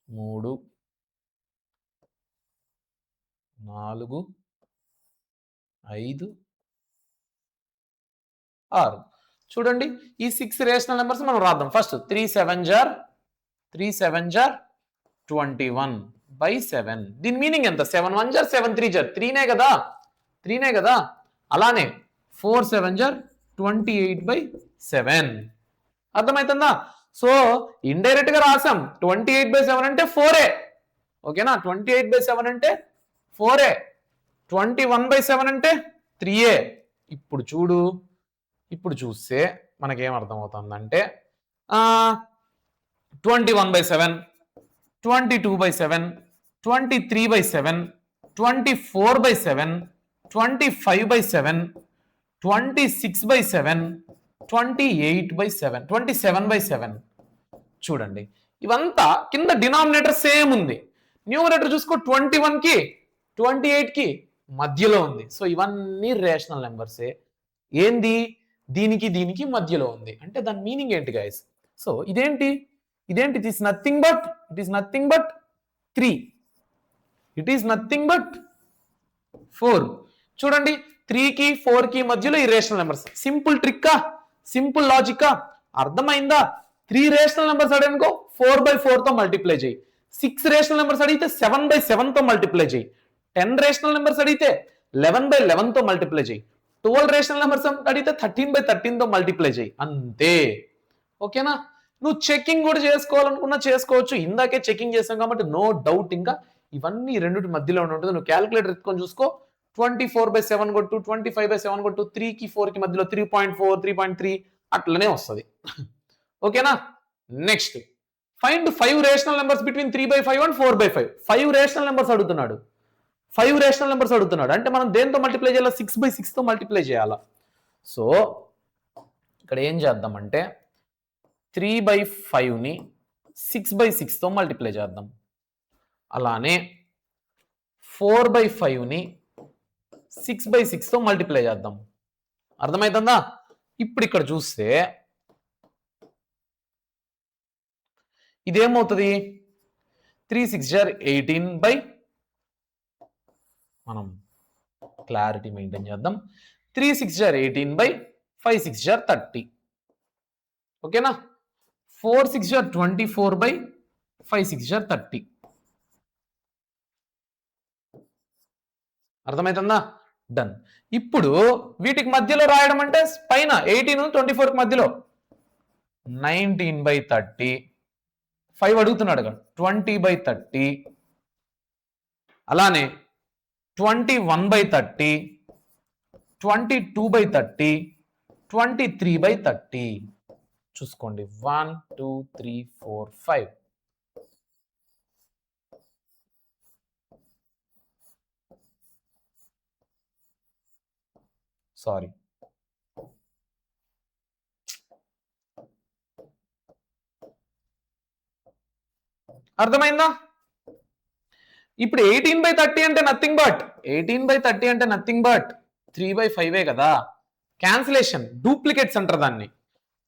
3 4 5 6. చూడండి ఈ 6 రేషనల్ నెంబర్స్ మనం రాద్దాం. ఫస్ట్ 3 7 జార్ 21/7. దీని మీనింగ్ ఎంత? 7 1 జార్ 7 3 జార్ 3నే కదా, 3నే కదా. అలానే 4 7 జార్ 28/7. అర్థమవుతుందా? సో ఇండైరెక్ట్ గా రాసాం. 28/7 అంటే 4ఏ. ఓకేనా? 28/7 అంటే 4ఏ. 21/7 అంటే 3ఏ. ఇప్పుడు చూడు, ఇప్పుడు చూస్తే మనకేం అర్థమవుతుందంటే 21/7, 22/7, 23/7, 24/7, 25/7, 26/7, 28/7, 27/7. చూడండి ఇవంతా కింద డినామినేటర్ సేమ్ ఉంది. న్యూమరేటర్ చూసుకో 21కి 28కి మధ్యలో ఉంది. సో ఇవన్నీ రేషనల్ నెంబర్సే. ఏంది? దీనికి దీనికి మధ్యలో ఉంది. అంటే దాని మీనింగ్ ఏంటి గైస్? సో ఇదేంటి? It is nothing but 3. It is nothing but 4. చూడండి 3కి 4కి మధ్యలో ఈ రేషనల్ నెంబర్స్. సింపుల్ ట్రిక్కా, సింపుల్ లాజిక్కా? అర్థమైందా? 3 రేషనల్ నెంబర్స్ అడిగానుకో 4/4తో మల్టిప్లై చేయి. 6 రేషనల్ నెంబర్స్ అడిగితే 7/7తో మల్టిప్లై చేయి. 10 రేషనల్ నెంబర్స్ అడిగితే 11/11తో మల్టిప్లై చేయి. 12 రేషనల్ నెంబర్స్ అడిగితే 13/13తో మల్టిప్లై చేయి. అంతే. ఓకేనా? నువ్వు చెకింగ్ కూడా చేసుకోవాలనుకున్నా చేసుకోవచ్చు. ఇందాకే చెకింగ్ చేసాం కాబట్టి నో డౌట్. ఇంకా ఇవన్నీ రెండింటి మధ్యలో ఉంటుంది. నువ్వు క్యాలిక్యులేటర్ ఎత్తుకొని చూసుకో. 24/7 కొట్టు, 25/7 కొట్టు, 3కి 4కి మధ్యలో 3.4 3.3 అట్లనే వస్తుంది. ఓకేనా? Next find 5 rational numbers between 3/5 and 4/5. 5 rational numbers అడుగుతున్నాడు. 5 రేషనల్ నెంబర్స్ అడుగుతున్నాడు అంటే మనం దేంతో మల్టిప్లై చేయాలి? 6/6తో మల్టిప్లై చేయాలా? సో ఇక్కడ ఏం చేద్దామంటే 3/5ని 6/6తో మల్టిప్లై చేద్దాం. అలానే 4/5ని 6/6తో మల్టిప్లై చేద్దాం. అర్థమవుతుందా? ఇప్పుడు ఇక్కడ చూస్తే ఇదేమవుతుంది? 3 6 జార్ 18 మనం క్లారిటీ మెయింటైన్ చేద్దాం. 3 6 జార్ 18/5 6 జార్ 30. ఓకేనా? 4 6 జార్ 24/5 6 జార్ 30. అర్థమవుతుందా? డన్. ఇప్పుడు వీటికి మధ్యలో రాయడం అంటే పైన 18 24కి మధ్యలో 19/30. 5 అడుగుతున్నాడు కదా 20/30. అలానే 21/30, 22/30, 23/30. చూసుకోండి 1 2 3 4 5. సారీ, అర్థమైందా? ఇప్పుడు 18/30 అంటే నథింగ్ బట్ 3/5 కదా. క్యాన్సిలేషన్, డూప్లికేట్స్ అంటారు దాన్ని.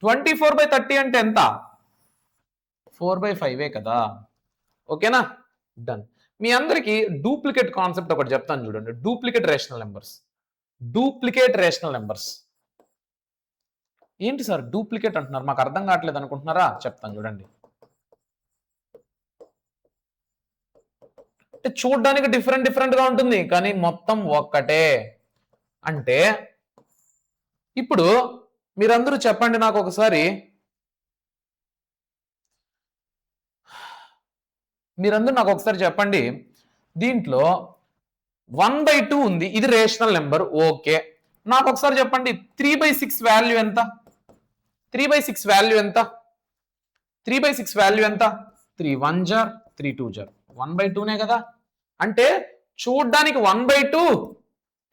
24/30 అంటే ఎంత? 4/5 కదా. ఓకేనా? డన్. మీ అందరికి డూప్లికేట్ కాన్సెప్ట్ ఒకటి చెప్తాను చూడండి. Duplicate rational numbers. Duplicate rational numbers. ఏంటి సార్ డూప్లికేట్ అంటున్నారు, మాకు అర్థం కావట్లేదు అనుకుంటున్నారా? చెప్తాను చూడండి. అంటే చూడడానికి డిఫరెంట్ గా ఉంటుంది కానీ మొత్తం ఒక్కటే. అంటే ఇప్పుడు మీరందరూ చెప్పండి నాకు ఒకసారి, చెప్పండి, దీంట్లో 1/2 ఉంది, ఇది రేషనల్ నెంబర్, ఓకే. నాకు ఒకసారి చెప్పండి 3/6 వాల్యూ ఎంత? 3/6 వాల్యూ ఎంత? 3/6 వాల్యూ ఎంత? 3 1 జార్ 3 2 జార్ 1/2నే కదా. అంటే చూడ్డానికి 1/2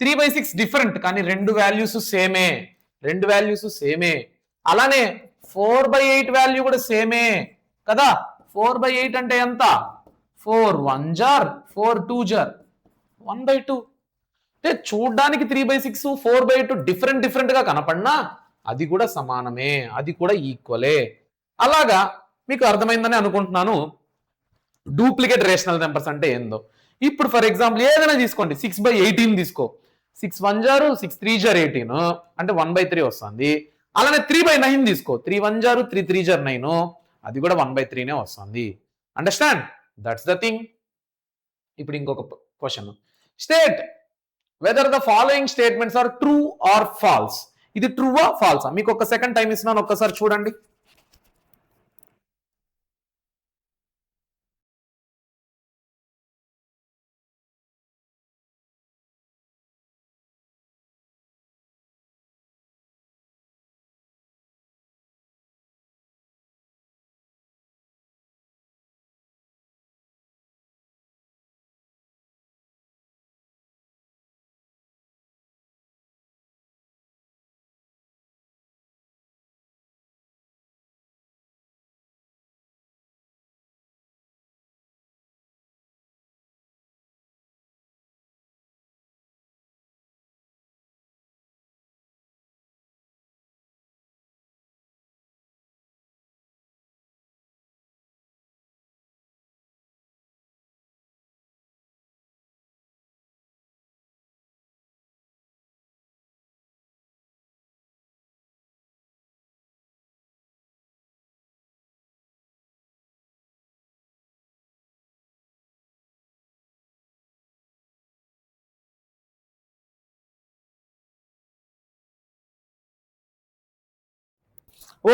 3/6 డిఫరెంట్ కానీ రెండు వాల్యూస్ సేమే. అలానే 4/8 వాల్యూ కూడా సేమే కదా. 4/8 అంటే ఎంత? 4 1 జార్ 4 2 జార్ 1/2. అంటే చూడ్డానికి 3/6 4/8 డిఫరెంట్ గా కనపడినా అది కూడా సమానమే, అది కూడా ఈక్వలే. అలాగా మీకు అర్థమైందని అనుకుంటున్నాను డూప్లికేట్ రేషనల్ నెంబర్స్ అంటే ఏందో. ఇప్పుడు ఫర్ ఎగ్జాంపుల్ ఏదైనా తీసుకోండి, 6/18 తీసుకో. 6 1 జారు 6 3 జార్ 18 అంటే 1/3 వస్తుంది. అలానే 3/9 తీసుకో. 3 1 జారు 3 3 జార్ 9 అది కూడా 1/3నే వస్తుంది. అండర్స్టాండ్? That's the thing. ఇప్పుడు ఇంకొక question, state whether the following statements are true or false. ఇది ట్రూవా ఫాల్సా? మీకు ఒక సెకండ్ టైం ఇస్తున్నాను, ఒక్కసారి చూడండి.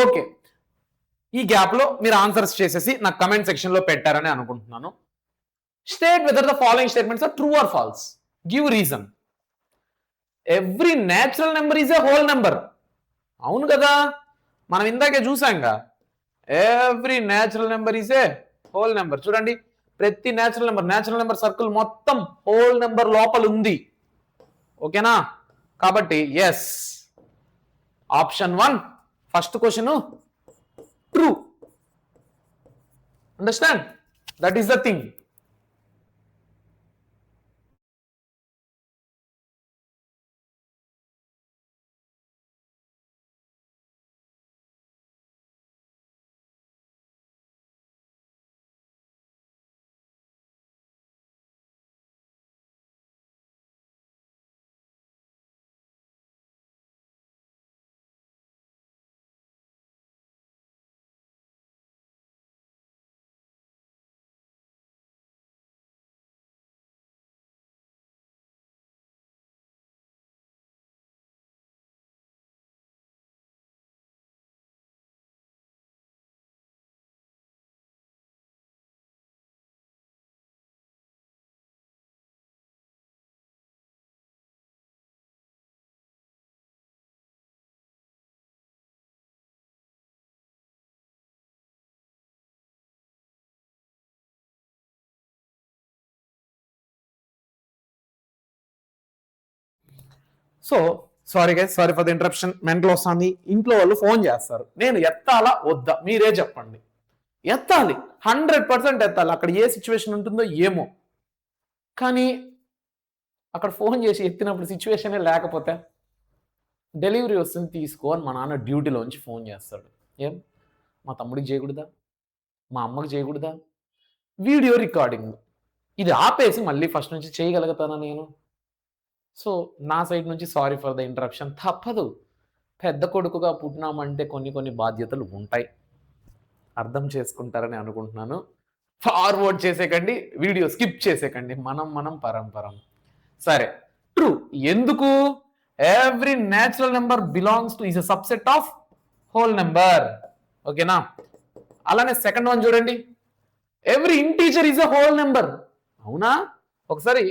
ఓకే, ఈ గ్యాప్ లో మీరు ఆన్సర్స్ చేసేసి నాకు కమెంట్ సెక్షన్ లో పెట్టారని అనుకుంటున్నాను. State whether the following statements are true or false. Give reason. Every natural number is a whole number. అవును కదా, మనం ఇందాకే చూసాంగా. Every natural number is a whole number. చూడండి, ప్రతి నేచురల్ నెంబర్ సర్కిల్ మొత్తం హోల్ నెంబర్ లోపల ఉంది. ఓకేనా? కాబట్టి yes, option 1 first question true. Understand? That is the thing. So sorry guys, sorry for the interruption. Mental వస్తుంది, ఇంట్లో వాళ్ళు ఫోన్ చేస్తారు, నేను ఎత్తాలా వద్దా మీరే చెప్పండి. ఎత్తాలి, 100% ఎత్తాలి. అక్కడ ఏ సిచ్యువేషన్ ఉంటుందో ఏమో, కానీ అక్కడ ఫోన్ చేసి ఎత్తినప్పుడు సిచ్యువేషనే లేకపోతే డెలివరీ వస్తుంది తీసుకో అని మా నాన్న డ్యూటీలోంచి ఫోన్ చేస్తాడు. ఏం మా తమ్ముడికి చేయకూడదా, మా అమ్మకి చేయకూడదా? వీడియో రికార్డింగ్ ఇది ఆపేసి మళ్ళీ ఫస్ట్ నుంచి చేయగలుగుతానా నేను? సో నా సైడ్ నుంచి సారీ ఫర్ ద ఇంటరప్షన్. తప్పదు, పెద్ద కొడుకుగా పుట్టినామంటే కొన్ని బాధ్యతలు ఉంటాయి. అర్థం చేసుకుంటారని అనుకుంటున్నాను. ఫార్వర్డ్ చేసేకండి, వీడియో స్కిప్ చేసేకండి. మనం పరంపరం. సరే, ట్రూ. ఎందుకు? Every natural number belongs to is a subset of whole number. ఓకేనా? అలానే సెకండ్ వన్ చూడండి, every integer is a whole number. అవునా? ఒకసారి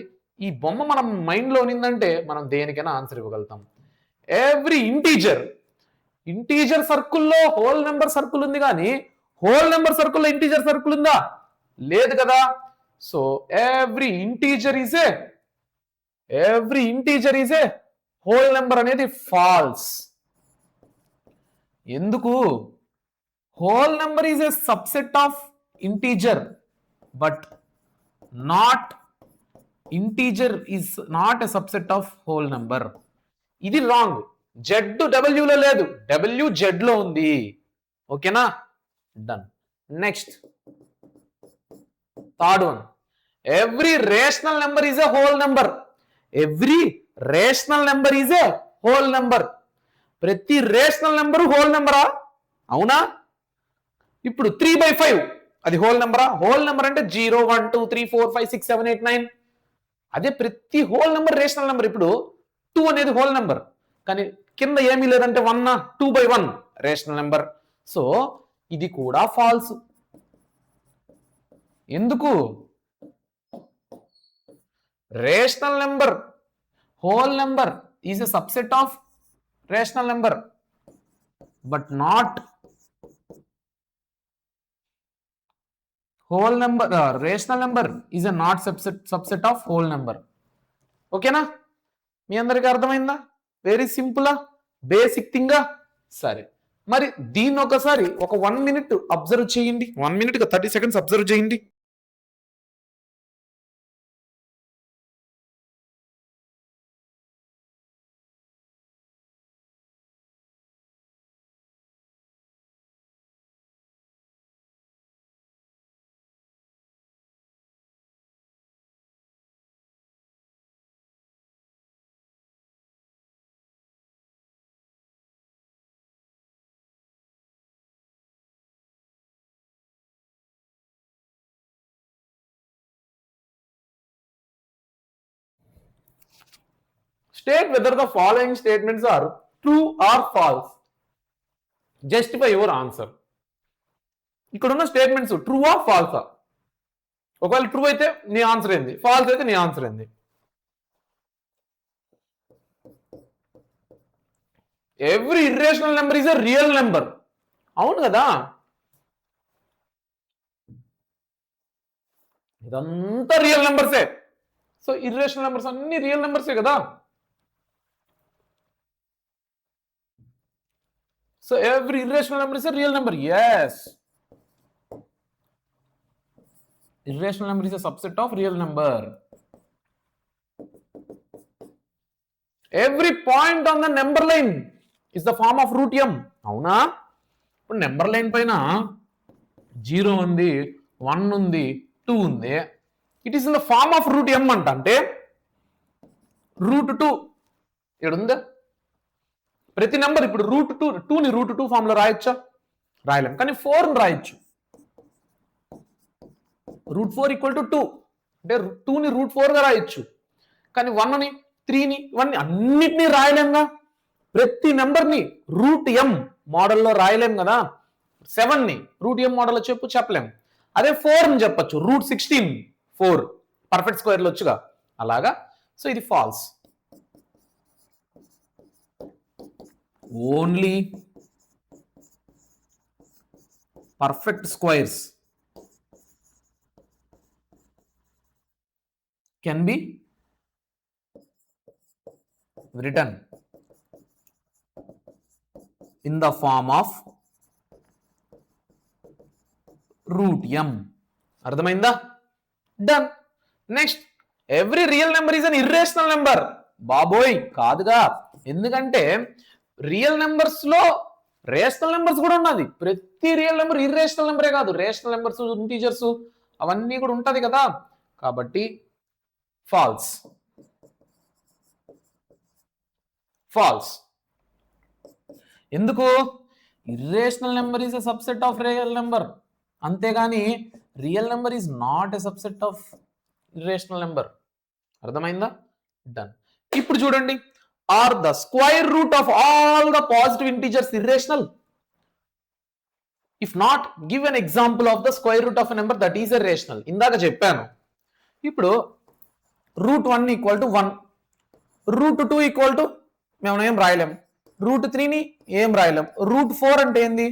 ఈ బొమ్మ మనం మైండ్లో ఉన్నిందంటే మనం దేనికైనా ఆన్సర్ ఇవ్వగలుగుతాం. ఎవ్రీ ఇంటీజర్ సర్కిల్లో హోల్ నెంబర్ సర్కిల్ ఉంది, కానీ హోల్ నెంబర్ సర్కిల్లో ఇంటీజర్ సర్కిల్ ఉందా? లేదు కదా. So every integer is a whole number అనేది ఫాల్స్. ఎందుకు? Whole number is a subset of integer, but integer is not a subset of whole number. ఇది wrong. Z డబ్ల్యూలో లేదు, డబ్ల్యూ జెడ్ లో ఉంది. ఓకేనా? Done. Next third one, every rational number is a whole number. Every rational number is a whole number. ప్రతి rational number whole నెంబరా? అవునా? ఇప్పుడు 3/5 అది whole నెంబరా? Whole number అంటే 0 1 2 3 4 5 6 7 8 9. అదే ప్రతి హోల్ నెంబర్ రేషనల్ నెంబర్. ఇప్పుడు 2 అనేది హోల్ నెంబర్, కానీ కింద ఏమీ లేదంటే 1 2/1 రేషనల్ నెంబర్. సో ఇది కూడా ఫాల్స్. ఎందుకు? Rational number whole number is a subset of rational number, but not whole number. Rational number is a not subset of whole number. ఓకేనా? మీ అందరికి అర్థమైందా? Very simple, basic thing. సరే, మరి దీన్ని ఒకసారి ఒక 1 minute అబ్జర్వ్ చేయండి. 1 minute 30 seconds అబ్జర్వ్ చేయండి. State whether the following statements are true or false. Justify your answer. ఇక్కడ ఉన్న స్టేట్మెంట్స్ ట్రూ ఆ ఫాల్సా? ఒకవేళ ట్రూ అయితే నీ ఆన్సర్ ఏంది, ఫాల్స్ అయితే నీ ఆన్సర్ ఏంది? Every irrational number is a real number. అవును కదా? ఇదంతా రియల్ నెంబర్సే. సో ఇర్రేషనల్ నెంబర్స్ అన్ని రియల్ నెంబర్సే కదా. So every irrational number is a real number. Yes. Irrational number is a subset of real number. Every point on the number line is the form of root m. అవునా? ఇప్పుడు number line పైన 0 ఉంది, 1 ఉంది, 2 ఉంది. It is in the form of root m అంట. అంటే √2 ఇక్కడ ఉందా? ప్రతి నెంబర్ ఇప్పుడు √2ని √2 ఫామ్ లో రాయొచ్చా? రాయలేం, కానీ 4ని రాయొచ్చు. √4 = 2 అంటే 2ని √4 గా రాయొచ్చు, కానీ 1ని 3ని ఇవన్నీ అన్నిటినీ రాయలేంగా. ప్రతి నెంబర్ని √m మోడల్లో రాయలేం కదా. 7ని √m మోడల్లో చెప్పలేం. అదే 4ని చెప్పచ్చు, √16 4 పర్ఫెక్ట్ స్క్వేర్లో వచ్చుగా. అలాగా. సో ఇది falls. Only perfect squares can be written in the form of √m. అర్థమైందా? Done. Next, every real number is an irrational number. బాబోయ్ కాదుగా. ఎందుకంటే రియల్ నెంబర్స్ లో రేషనల్ నెంబర్స్ కూడా ఉన్నది. ప్రతి రియల్ నెంబర్ ఇర్రేషనల్ నెంబరే కాదు, రేషనల్ నెంబర్స్, ఇంటీజర్స్ అవన్నీ కూడా ఉంటది కదా. కాబట్టి ఫాల్స్. ఫాల్స్. ఎందుకు? Irrational number is a subset of real number, అంతేగాని real number is not a subset of irrational number. అర్థమైందా? డన్. ఇప్పుడు చూడండి, are the square root of all the positive integers irrational? If not, give an example of the square root of a number that is irrational. ఇందాక చెప్పాను. ఇప్పుడు √1 = 1, √2 = మేము ఏం రాయలేం, √3ని ఏం రాయలేం, √4 అంటే ఏంది?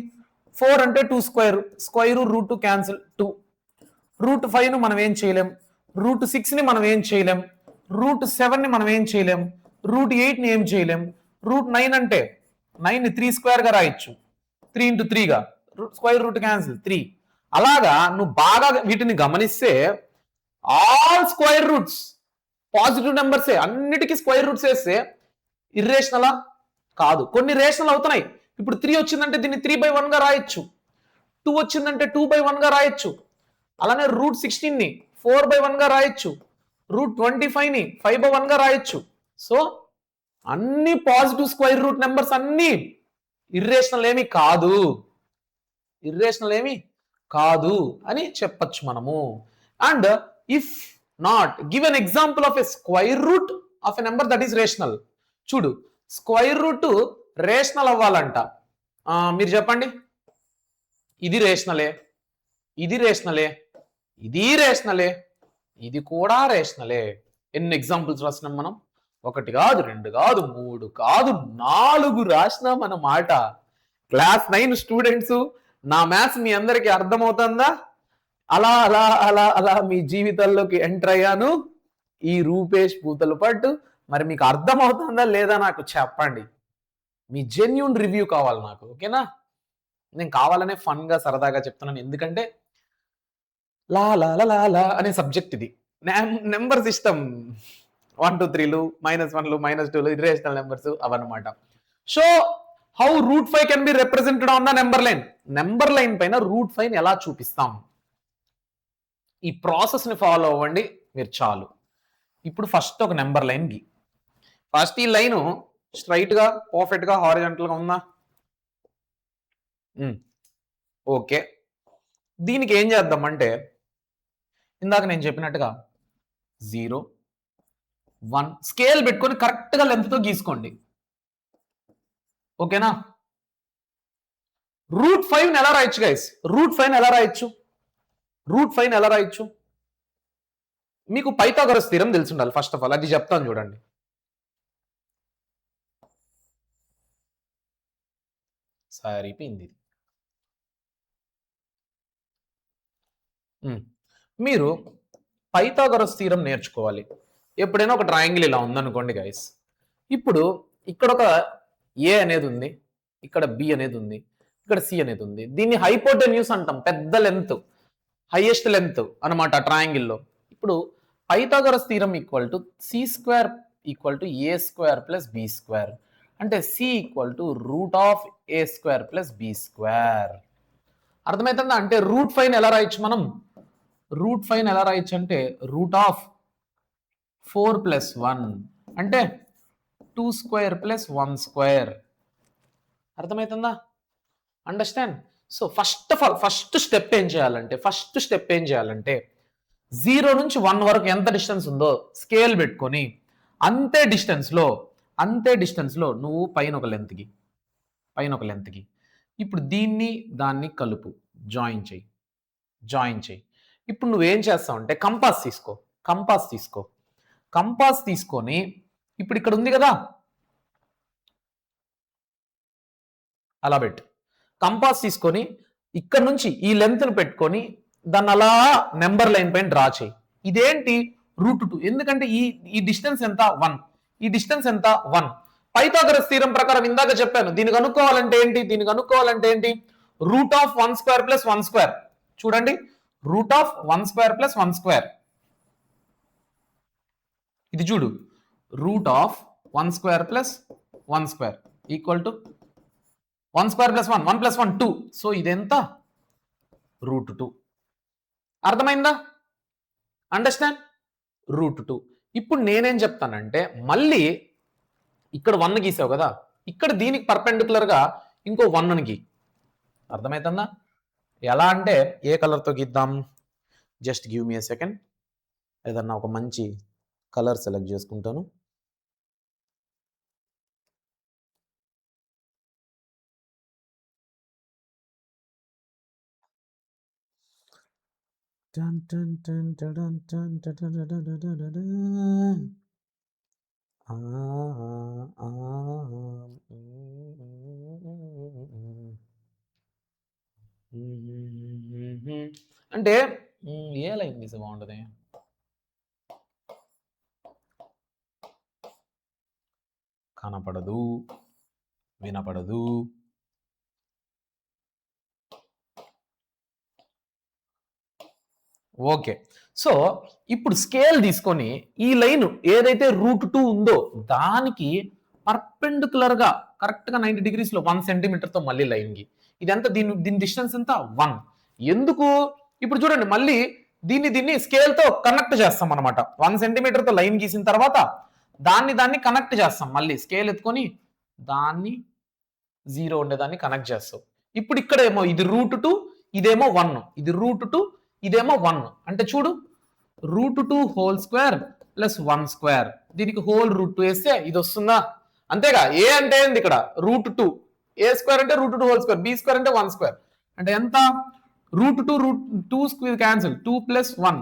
4 అంటే 2 స్క్వైర్ √2 క్యాన్సిల్ 2, √5ను మనం ఏం చేయలేం, √6ని మనం ఏం చేయలేం, √7ని మనం ఏం చేయలేం, √8ని ఏం చేయలేం, √9 అంటే 9ని 3 స్క్వేర్గా రాయొచ్చు, 3 × 3గా, స్క్వైర్ రూట్ క్యాన్సిల్ 3. అలాగా నువ్వు బాగా వీటిని గమనిస్తే ఆల్ స్క్వైర్ రూట్స్ పాజిటివ్ నెంబర్సే, అన్నిటికీ స్క్వైర్ రూట్స్ వేస్తే ఇర్రేషనలా? కాదు. కొన్ని రేషనల్ అవుతున్నాయి. ఇప్పుడు 3 వచ్చిందంటే దీన్ని 3/1 గా రాయొచ్చు, 2 వచ్చిందంటే 2/1 గా రాయొచ్చు, అలానే √16ని 4/1 గా రాయొచ్చు, √25ని 5/1 గా రాయొచ్చు. సో అన్ని పాజిటివ్ స్క్వైర్ రూట్ నెంబర్స్ అన్ని ఇర్రేషనల్ ఏమి కాదు, ఇర్రేషనల్ ఏమి కాదు అని చెప్పచ్చు మనము. And if not, give an example of a square root of a number that is rational. చూడు, స్క్వైర్ రూట్ రేషనల్ అవ్వాలంట. మీరు చెప్పండి. ఇది రేషనలే, ఇది రేషనలే, ఇది రేషనలే, ఇది కూడా రేషనలే. ఎన్ని ఎగ్జాంపుల్స్ రాసినాం మనం? 1 కాదు, 2 కాదు, 3 కాదు, 4 రాసినాం అన్నమాట. క్లాస్ 9 స్టూడెంట్స్, నా మ్యాథ్స్ మీ అందరికీ అర్థమవుతుందా? అలా అలా అలా అలా మీ జీవితాల్లోకి ఎంటర్ అయ్యాను ఈ రూపేష్ పూతలపట్టు. మరి మీకు అర్థమవుతుందా లేదా నాకు చెప్పండి. మీ జెన్యూన్ రివ్యూ కావాలి నాకు, ఓకేనా? నేను కావాలనే ఫన్గా సరదాగా చెప్తున్నాను, ఎందుకంటే లా లా లా లా అనే సబ్జెక్ట్ ఇది. నెంబర్ సిస్టమ్ 1 2 3లు, -1లు, -2లు, ఇర్రేషనల్ నెంబర్స్ అవన్నమాట. So how √5 can be represented on the number line? Number line పైన √5 ఎలా చూపిస్తాం? ఈ ప్రాసెస్ ని ఫాలో అవ్వండి మీరు చాలు. ఇప్పుడు ఫస్ట్ ఒక నెంబర్ లైన్ గి. ఫస్ట్ ఈ లైన్ స్ట్రైట్ గా, పర్ఫెక్ట్ గా, హారిజాంటల్ గా ఉందా? ఓకే. దీనికి ఏం చేద్దాం అంటే, ఇందాక నేను చెప్పినట్టుగా 0 1 స్కేల్ పెట్టుకొని కరెక్ట్ గా లెంత్ తో గీసుకోండి, ఓకేనా? √5 ఎలా రాయొచ్చు గైస్? √5 ఎలా రాయొచ్చు? √5 ఎలా రాయొచ్చు? మీకు పైథాగరస్ థీరం తెలిసి ఉండాలి ఫస్ట్ ఆఫ్ ఆల్, అది చెప్తాను చూడండి. సరిపోయింది. మీరు పైథాగరస్ థీరం నేర్చుకోవాలి. ఎప్పుడైనా ఒక ట్రయాంగిల్ ఇలా ఉందనుకోండి గైస్, ఇప్పుడు ఇక్కడ ఒక ఏ అనేది ఉంది, ఇక్కడ బి అనేది ఉంది, ఇక్కడ సి అనేది ఉంది. దీన్ని హైపోటెన్యూస్ అంటాం, పెద్ద లెంత్, హైయెస్ట్ లెంత్ అనమాట ట్రయాంగిల్లో. ఇప్పుడు Pythagoras theorem =c² = a² + b², అంటే c √a² + b². అర్థమవుతుందా? అంటే √5 ఎలా రాయొచ్చు మనం? √5 ఎలా రాయొచ్చు అంటే √4 + 1 అంటే 2² + 1². అర్థమవుతుందా? Understand? So first of all first step ఏం చేయాలంటే 0 నుంచి 1 వరకు ఎంత డిస్టెన్స్ ఉందో స్కేల్ పెట్టుకొని అంతే డిస్టెన్స్ లో నువ్వు పైన ఒక లెంత్కి ఇప్పుడు దీన్ని దాన్ని కలుపు, జాయిన్ చేయి. ఇప్పుడు నువ్వేం చేస్తావు అంటే కంపాస్ తీసుకొని ఇప్పుడు ఇక్కడ ఉంది కదా, అలా పెట్టు. కంపాస్ తీసుకొని ఇక్కడ నుంచి ఈ లెంత్ను పెట్టుకొని దాన్ని అలా నెంబర్ లైన్ పైన డ్రా చేయి. ఇదేంటి? √2. ఎందుకంటే ఈ డిస్టెన్స్ ఎంత? 1. ఈ డిస్టెన్స్ ఎంత? 1. పైథాగరస్ థీరం ప్రకారం ఇందాక చెప్పాను, దీనికి కనుక్కోవాలంటే ఏంటి? √1² + 1². చూడండి, √1² + 1². ఇది చూడు, √1² + 1² = 1² + 1 1 + 1 2. సో ఇదెంత? √2. అర్థమైందా? అండర్స్టాండ్? √2. ఇప్పుడు నేనేం చెప్తానంటే మళ్ళీ ఇక్కడ 1 గీసావు కదా, ఇక్కడ దీనికి పర్పెండిక్యులర్ గా ఇంకో 1 గీ. అర్థమవుతుందా? ఎలా అంటే ఏ కలర్తో గీద్దాం? జస్ట్ గివ్ మీ ఏ సెకండ్. ఏదన్నా ఒక మంచి కలర్ సెలెక్ట్ చేసుకుంటాను. అంటే ఏ లైన్ తీసి బాగుంటుంది? కనపడదు, వినపడదు. ఓకే. సో ఇప్పుడు స్కేల్ తీసుకొని ఈ లైన్ ఏదైతే √2 ఉందో దానికి పర్పెండిక్యులర్ గా కరెక్ట్ గా 90 degrees లో 1 సెంటీమీటర్ మళ్ళీ లైన్ కి ఇదంతా దీని డిస్టెన్స్ ఎంత 1. ఎందుకు? ఇప్పుడు చూడండి మళ్ళీ దీన్ని స్కేల్ తో కనెక్ట్ చేస్తాం అనమాట. 1 సెంటీమీటర్ తో లైన్ గీసిన తర్వాత దాన్ని కనెక్ట్ చేస్తాం. మళ్ళీ స్కేల్ ఎత్తుకొని దాన్ని 0 ఉండేదాన్ని కనెక్ట్ చేస్తాం. ఇప్పుడు ఇక్కడ ఏమో ఇది √2, ఇదేమో 1, ఇది √2, ఇదేమో 1. అంటే చూడు √2 హోల్ స్క్వేర్ ప్లస్ 1 స్క్వేర్, దీనికి హోల్ √2 వేస్తే ఇది వస్తుందా? అంతేగా. ఏ అంటే ఏంది ఇక్కడ √2, ఏ స్క్వేర్ అంటే √2 హోల్ స్క్వేర్, బి స్క్వేర్ అంటే 1 స్క్వేర్. అంటే ఎంత? √2 స్క్వేర్ క్యాన్సిల్, 2 + 1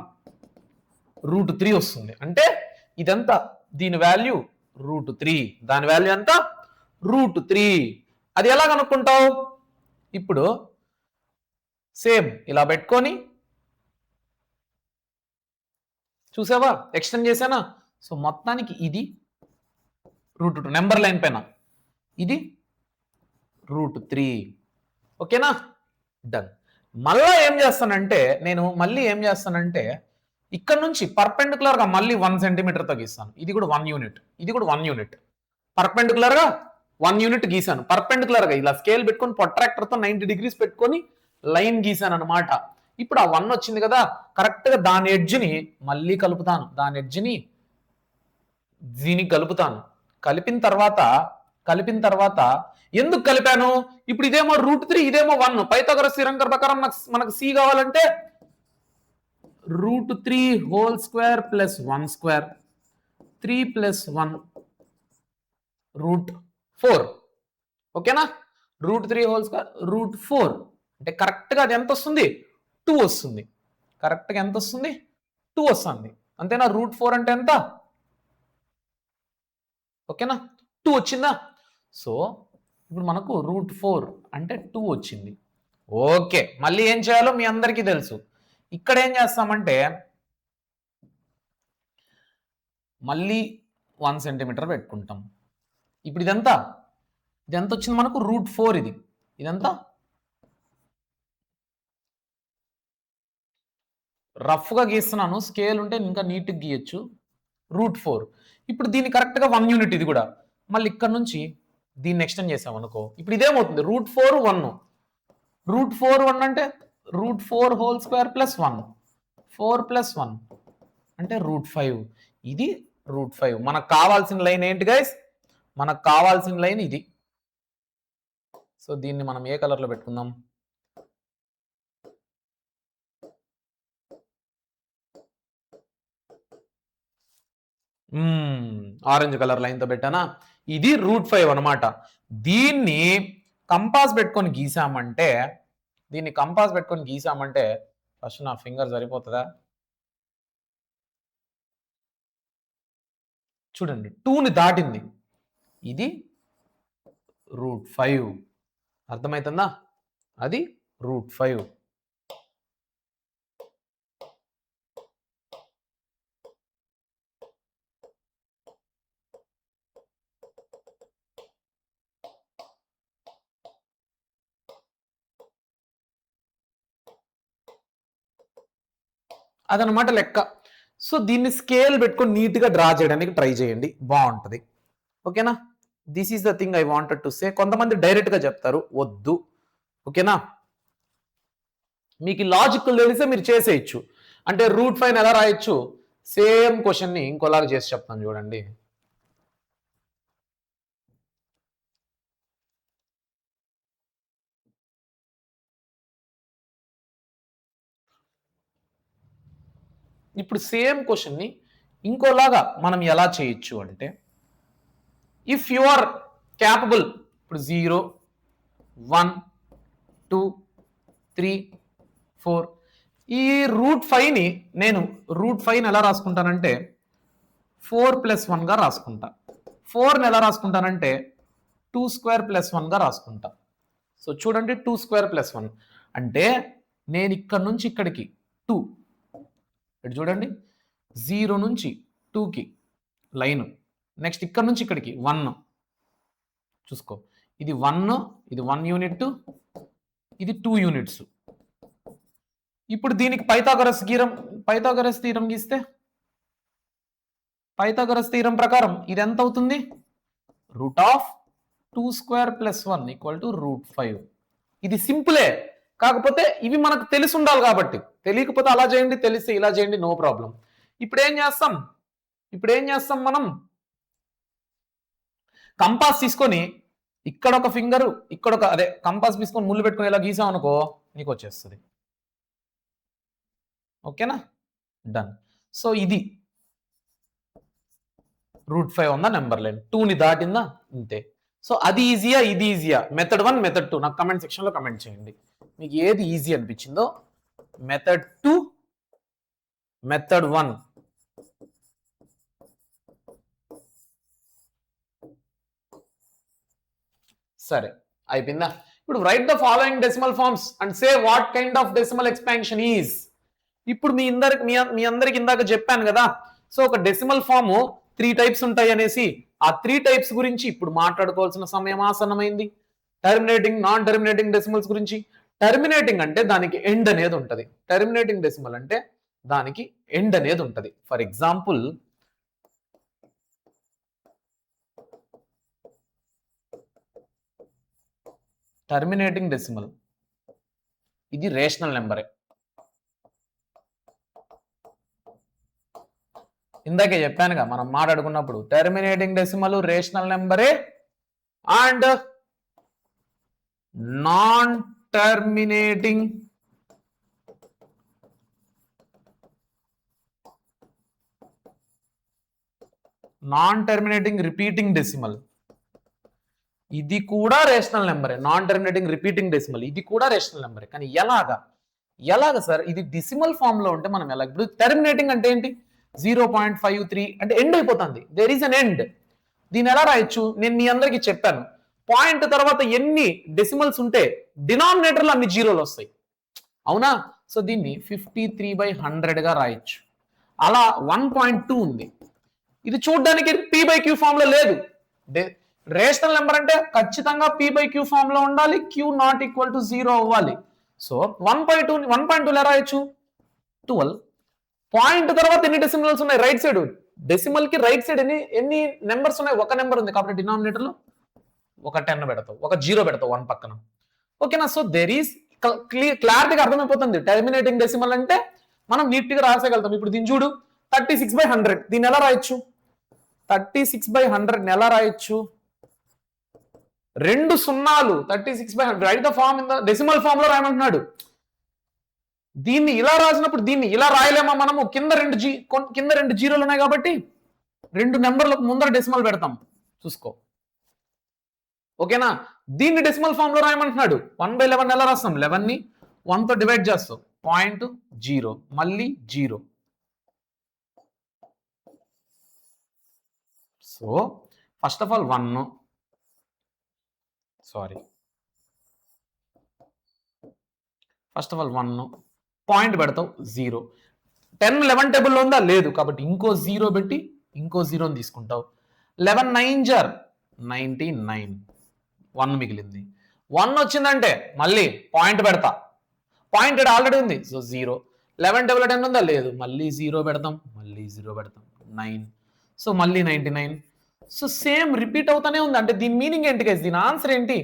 √3 వస్తుంది. అంటే ఇదంతా దీని వాల్యూ √3, దాని వాల్యూ ఎంత? √3. అది ఎలా కనుక్కుంటావు? ఇప్పుడు సేమ్ ఇలా పెట్టుకొని చూసావా, ఎక్స్టెండ్ చేశానా? సో మొత్తానికి ఇది √2 నెంబర్ లైన్ పైన, ఇది √3. ఓకేనా? డన్. మళ్ళీ ఏం చేస్తానంటే ఇక్కడ నుంచి పర్పెండిక్యులర్ గా మళ్ళీ 1 సెంటీమీటర్తో గీస్తాను. ఇది కూడా 1 యూనిట్, ఇది కూడా 1 యూనిట్. పర్పెండిక్యులర్ గా 1 యూనిట్ గీసాను. పర్పెండిక్యులర్ గా ఇలా స్కేల్ పెట్టుకొని ప్రొట్రాక్టర్ తో 90 degrees పెట్టుకొని లైన్ గీసాను అనమాట. ఇప్పుడు ఆ 1 వచ్చింది కదా, కరెక్ట్ గా దాని ఎడ్జ్ని మళ్ళీ కలుపుతాను. దాని ఎడ్జ్ని దీనికి కలుపుతాను. కలిపిన తర్వాత ఎందుకు కలిపాను? ఇప్పుడు ఇదేమో √3, ఇదేమో 1. పైథాగరస్ స్థిరాంకం ప్రకారం మనకు సి కావాలంటే √3 హోల్ స్క్వేర్ ప్లస్ 1 స్క్వేర్, 3 + 1 √4. ఓకేనా? √3 హోల్ స్క్వేర్ √4 అంటే కరెక్ట్ గా అది ఎంత వస్తుంది? 2 వస్తుంది. కరెక్ట్ గా ఎంత వస్తుంది? 2 వస్తుంది. అంతేనా? √4 అంటే ఎంత? ఓకేనా? 2 వచ్చిందా? సో ఇప్పుడు మనకు √4 అంటే 2 వచ్చింది. ఓకే. మళ్ళీ ఏం చేయాలో మీ అందరికీ తెలుసు. ఇక్కడ ఏం చేస్తామంటే మళ్ళీ 1 సెంటీమీటర్ పెట్టుకుంటాం. ఇప్పుడు ఇదంతా వచ్చింది మనకు √4. ఇదంతా రఫ్ గా గీస్తున్నాను. స్కేల్ ఉంటే ఇంకా నీట్గా గీయచ్చు. √4. ఇప్పుడు దీన్ని కరెక్ట్ గా 1 యూనిట్ ఇది కూడా. మళ్ళీ ఇక్కడ నుంచి దీన్ని ఎక్స్టెండ్ చేసాం అనుకో, ఇప్పుడు ఇదేమవుతుంది? √4 1. √4 1 అంటే √4 హోల్ స్క్వేర్ ప్లస్ 1, 4 + 1 అంటే √5. ఇది √5. మనకు కావాల్సిన లైన్ ఏంటి గైస్? మనకు కావాల్సిన లైన్ ఇది. సో దీన్ని మనం ఏ కలర్ లో పెట్టుకుందాం? ఆరెంజ్ కలర్ లైన్ తో పెట్టానా? ఇది √5 అనమాట. దీన్ని కంపాస్ పెట్టుకొని గీసామంటే ఫస్ట్ నా ఫింగర్ సరిపోతుందా? చూడండి 2ని దాటింది. ఇది √5. అర్థమవుతుందా? అది √5. అదనమాట లెక్క. సో దీన్ని స్కేల్ పెట్టుకొని నీట్గా డ్రా చేయడానికి ట్రై చేయండి, బాగుంటుంది. ఓకేనా? This is the thing I wanted to say. కొంతమంది డైరెక్ట్గా చెప్తారు, వద్దు. ఓకేనా? మీకు లాజిక్ తెలిసే మీరు చేసేయచ్చు. అంటే √5 ఎలా రాయొచ్చు? సేమ్ క్వశ్చన్ని ఇంకోలాగా చేసి చెప్తాను చూడండి. ఇప్పుడు సేమ్ క్వశ్చన్ని ఇంకోలాగా మనం ఎలా చేయొచ్చు అంటే, ఇఫ్ యు ఆర్ క్యాపబుల్, ఇప్పుడు 0 1 2 3 4, ఈ √5ని నేను √5ని ఎలా రాసుకుంటానంటే 4+1గా రాసుకుంటా. 4ని ఎలా రాసుకుంటానంటే 2² + 1గా రాసుకుంటా. సో చూడండి, 2² + 1 అంటే నేను ఇక్కడ నుంచి ఇక్కడికి 2, ఇటు చూడండి 0 నుంచి 2కి లైన్, నెక్స్ట్ ఇక్కడ నుంచి ఇక్కడికి 1 చూసుకో, ఇది 1, ఇది 1 యూనిట్, ఇది 2 యూనిట్స్. ఇప్పుడు దీనికి పైథాగరస్ థీరం గీస్తే, పైథాగరస్ థీరం ప్రకారం ఇది ఎంత అవుతుంది? √2² + 1 = √5. ఇది సింపులే, కాకపోతే ఇవి మనకు తెలిసి ఉండాలి కాబట్టి. తెలియకపోతే అలా చేయండి, తెలిస్తే ఇలా చేయండి, నో ప్రాబ్లం. ఇప్పుడు ఏం చేస్తాం మనం? కంపాస్ తీసుకొని ఇక్కడ ఒక ఫింగర్, ఇక్కడ ఒక కంపాస్ తీసుకొని ముళ్ళు పెట్టుకొని ఇలా గీసాం అనుకో, నీకు వచ్చేస్తుంది. ఓకేనా? డన్. సో ఇది √5 ఉందా నెంబర్ లైన్, 2ని దాటిందా, ఇంతే. సో అది ఈజీయా, ఇది ఈజీయా? మెథడ్ 1, మెథడ్ 2 నాకు కమెంట్ సెక్షన్లో కమెంట్ చేయండి, మీకు ఏది ఈజీ అనిపించిందో. Method 2, method 1. సరే, అయిపోయిందా? ఇప్పుడు write the following decimal forms and say what kind of decimal expansion is. ఇప్పుడు మీ అందరికి ఇందాక చెప్పాను కదా, సో ఒక డెసిమల్ ఫామ్ 3 టైప్స్ ఉంటాయి అనేసి, ఆ 3 టైప్స్ గురించి ఇప్పుడు మాట్లాడుకోవాల్సిన సమయం ఆసన్నమైంది. టర్మినేటింగ్, నాన్ టర్మినేటింగ్ డెసిమల్స్ గురించి. టర్మినేటింగ్ అంటే దానికి ఎండ్ అనేది ఉంటుంది, టర్మినేటింగ్ డెసిమల్ అంటే దానికి ఎండ్ అనేది ఉంటుంది. ఫర్ ఎగ్జాంపుల్, టర్మినేటింగ్ డెసిమల్ ఇది రేషనల్ నెంబరే. ఇందాకే చెప్పానుగా మనం మాట్లాడుకున్నప్పుడు, టర్మినేటింగ్ డెసిమల్ రేషనల్ నెంబరే and non terminating repeating decimal ఇది కూడా రేషనల్ నెంబరే. నాన్ టర్మినేటింగ్ రిపీటింగ్ డెసిమల్ ఇది కూడా రేషనల్ నెంబరే. కానీ ఎలాగా సార్? ఇది డెసిమల్ ఫామ్ లో ఉంటే మనం ఎలా? ఇప్పుడు టర్మినేటింగ్ అంటే ఏంటి? 0.53 అంటే ఎండ్ అయిపోతుంది, దేర్ ఈస్ అన్ ఎండ్. దీన్ని ఎలా రాయొచ్చు? నేను మీ అందరికి చెప్పాను, పాయింట్ తర్వాత ఎన్ని డెసిమల్స్ ఉంటే డినామినేటర్లో అన్ని జీరోలు వస్తాయి, అవునా? సో దీన్ని 53/100గా రాయొచ్చు. అలా 1.2 ఉంది. ఇది చూడడానికి p/q ఫామ్ లో లేదు. రేషనల్ నెంబర్ అంటే ఖచ్చితంగా p/q ఫామ్ లో ఉండాలి, q ≠ 0 అవ్వాలి. సో 1.2 ఎలా రాయొచ్చు? 12. పాయింట్ తర్వాత ఎన్ని డెసిమల్స్ ఉన్నాయి రైట్ సైడ్? డెసిమల్ కి రైట్ సైడ్ ఎన్ని నెంబర్స్ ఉన్నాయి? ఒక నెంబర్ ఉంది కాబట్టి డినామినేటర్ లో ఒక 10 పెడతావు, ఒక 0 పెడతావు 1 పక్కన. ఓకేనా? సో దేర్ ఈస్ క్లారిటీగా అర్థమైపోతుంది. టర్మినేటింగ్ డెసిమల్ అంటే మనం నీట్ గా రాసేయగలుగుతాం. ఇప్పుడు దీన్ని చూడు, 36/100. దీన్ని ఎలా రాయొచ్చు? 36/100 ఎలా రాయొచ్చు? 2 సున్నాలు. 36/100 write the form in the decimal form లో రాయమంటున్నాడు. దీన్ని ఇలా రాసినప్పుడు దీన్ని ఇలా రాయలేమా మనము? కింద 2 జీరోలు ఉన్నాయి కాబట్టి 2 నెంబర్లకు ముందర డెసిమల్ పెడతాం, చూసుకో. ఓకేనా? దీన్ని డెసిమల్ ఫామ్ లో రాయమంటున్నాడు. 1/11 ఎలా రాస్తాం? 11ని 1తో డివైడ్ చేస్తాం, 0.0 మళ్ళీ 0. So first of all 1 point పెడతావు 0. 10 11 టేబుల్లో ఉందా? లేదు, కాబట్టి ఇంకో 0 పెట్టి ఇంకో 0ని తీసుకుంటావు. 11 9 99, 1 మిగిలింది. 1 వచ్చిందంటే మళ్ళీ పాయింట్ పెడతా, పాయింట్ ఆల్రెడీ ఉంది, సో 0. 11 టేబుల్ 10 ఉందా? లేదు, మళ్ళీ 0 పెడతాం, 9. సో మళ్ళీ 99. సో సేమ్ రిపీట్ అవుతానే ఉంది. అంటే దీని మీనింగ్ ఏంటి గైస్? దీని ఆన్సర్ ఏంటి?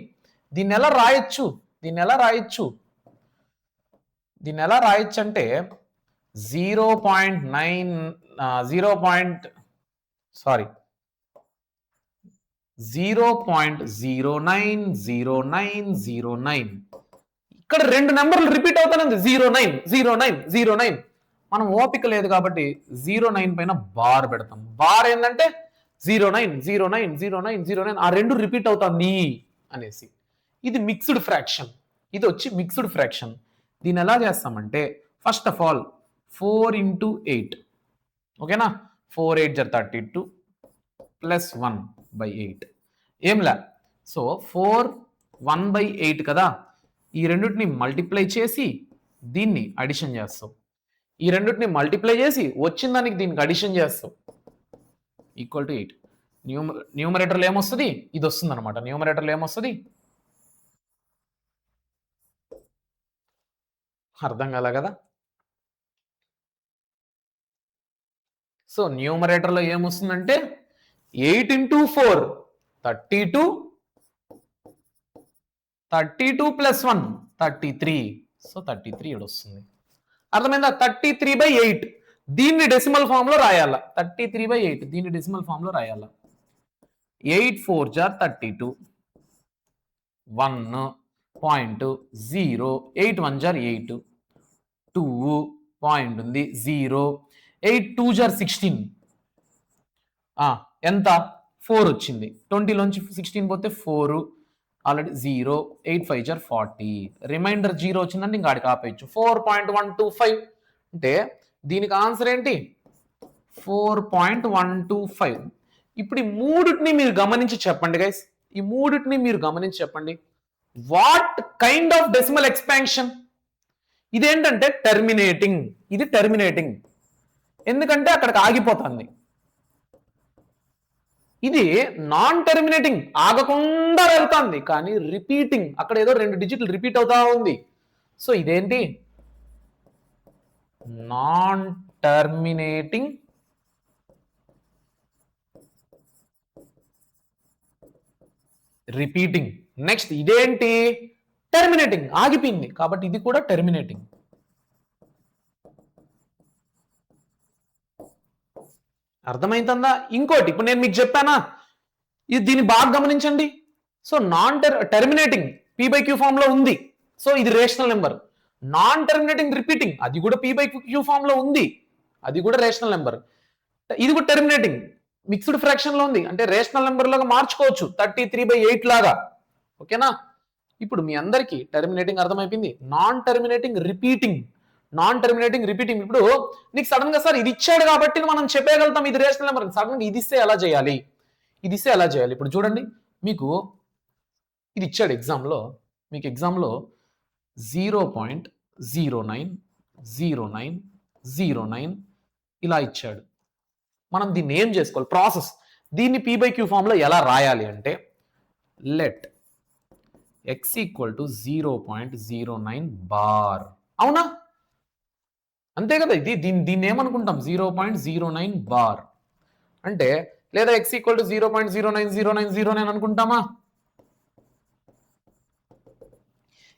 దీన్ని ఎలా రాయొచ్చు అంటే 0.090909. ఇక్కడ 2 నెంబర్లు రిపీట్ అవుతానే ఉంది, 09. మనం ఓపిక లేదు కాబట్టి 09 పైన బార్ పెడతాం. బార్ ఏంటంటే 09 09 09 09 ఆ రెండు రిపీట్ అవుతుంది అనేసి. ఇది మిక్స్డ్ ఫ్రాక్షన్. ఇది వచ్చి మిక్స్డ్ ఫ్రాక్షన్. దీన్ని ఎలా చేస్తామంటే ఫస్ట్ ఆఫ్ ఆల్ 4 into 8 ఓకేనా, 4 8 జర్ 32 ప్లస్ 1/8 ఏంలా. సో 4 1/8 కదా, ఈ రెండింటిని మల్టిప్లై చేసి దీన్ని అడిషన్ చేస్తాం. ఈ రెండింటిని మల్టిప్లై చేసి వచ్చిన దానికి దీనికి అడిషన్ చేస్తాం ఈక్వల్ టు 8. న్యూమరేటర్లో ఏమొస్తుంది, ఇది వస్తుంది అనమాట. న్యూమరేటర్లో ఏమొస్తుంది అర్థం కాలే కదా. సో న్యూమరేటర్లో ఏమొస్తుందంటే 8 into 4 32 32 ప్లస్ 1 33. సో 33 ఇక్కడ వస్తుంది. అర్థమైందా? 33/8 దీన్ని డెసిమల్ ఫామ్ లో రాయాల. 33/8 దీన్ని డెసిమల్ ఫామ్ లో రాయాల. 8 4 జార్ 32 1.0 8 1 జార్ 8 2 పాయింట్ ఉంది 0 8 2 జార్ 16 ఎంత 4 వచ్చింది. 20 లోంచి 16 పోతే 4 ఆల్రెడీ 0 8 5 జార్ 40 రిమైండర్ 0 వచ్చిందంటే ఇంకా ఆడికి ఆపేయచ్చు. 4.125 అంటే దీనికి ఆన్సర్ ఏంటి 4.125. ఇప్పుడు ఈ మూడిటిని మీరు గమనించి చెప్పండి గైస్. ఈ మూడిటిని మీరు గమనించి చెప్పండి what kind of decimal expansion. ఇదేంటంటే టెర్మినేటింగ్. ఇది టెర్మినేటింగ్ ఎందుకంటే అక్కడికి ఆగిపోతుంది. ఇది నాన్ టెర్మినేటింగ్ ఆగకుండా వెళ్తుంది కానీ రిపీటింగ్, అక్కడ ఏదో 2 డిజిట్లు రిపీట్ అవుతా ఉంది. సో ఇదేంటి నాన్ టర్మినేటింగ్ రిపీటింగ్. నెక్స్ట్ ఇదేంటి టెర్మినేటింగ్ ఆగిపోయింది కాబట్టి ఇది కూడా టెర్మినేటింగ్. అర్థమైందా? ఇంకోటి ఇప్పుడు నేను మీకు చెప్పానా, ఇది దీన్ని బాగా గమనించండి. So non terminating p/q form లో ఉంది. సో ఇది rational number. Non terminating repeating అది కూడా p/q ఫామ్ లో ఉంది, అది కూడా రేషనల్ నెంబర్. ఇది కూడా టెర్మినేటింగ్ మిక్స్డ్ ఫ్రాక్షన్ లో ఉంది అంటే రేషనల్ నెంబర్ లాగా మార్చుకోవచ్చు 33/8 లాగా. ఓకేనా? ఇప్పుడు మీ అందరికీ టెర్మినేటింగ్ అర్థమైపోయింది. Non terminating repeating, non terminating repeating. ఇప్పుడు నీకు సడన్ గా సార్ ఇది ఇచ్చాడు కాబట్టి మనం చెప్పగలుగుతాం ఇది రేషనల్ నెంబర్. సడన్ గా ఇది ఇస్తే ఎలా చేయాలి, ఇది ఇస్తే ఎలా చేయాలి. ఇప్పుడు చూడండి మీకు ఇది ఇచ్చాడు ఎగ్జామ్లో, మీకు ఎగ్జామ్లో 0.090909 ఇలా ఇచ్చాడు. మనం దీన్ని ఏం చేసుకోవాలి ప్రాసెస్, దీన్ని p/q ఫామ్ లో ఎలా రాయాలి అంటే లెట్ x = 0.09 బార్. అవునా? అంతే కదా. ఇది దీన్ని ఏమనుకుంటాం 0.09 బార్ అంటే, లేదా x = 0.090909 అనుకుంటామా?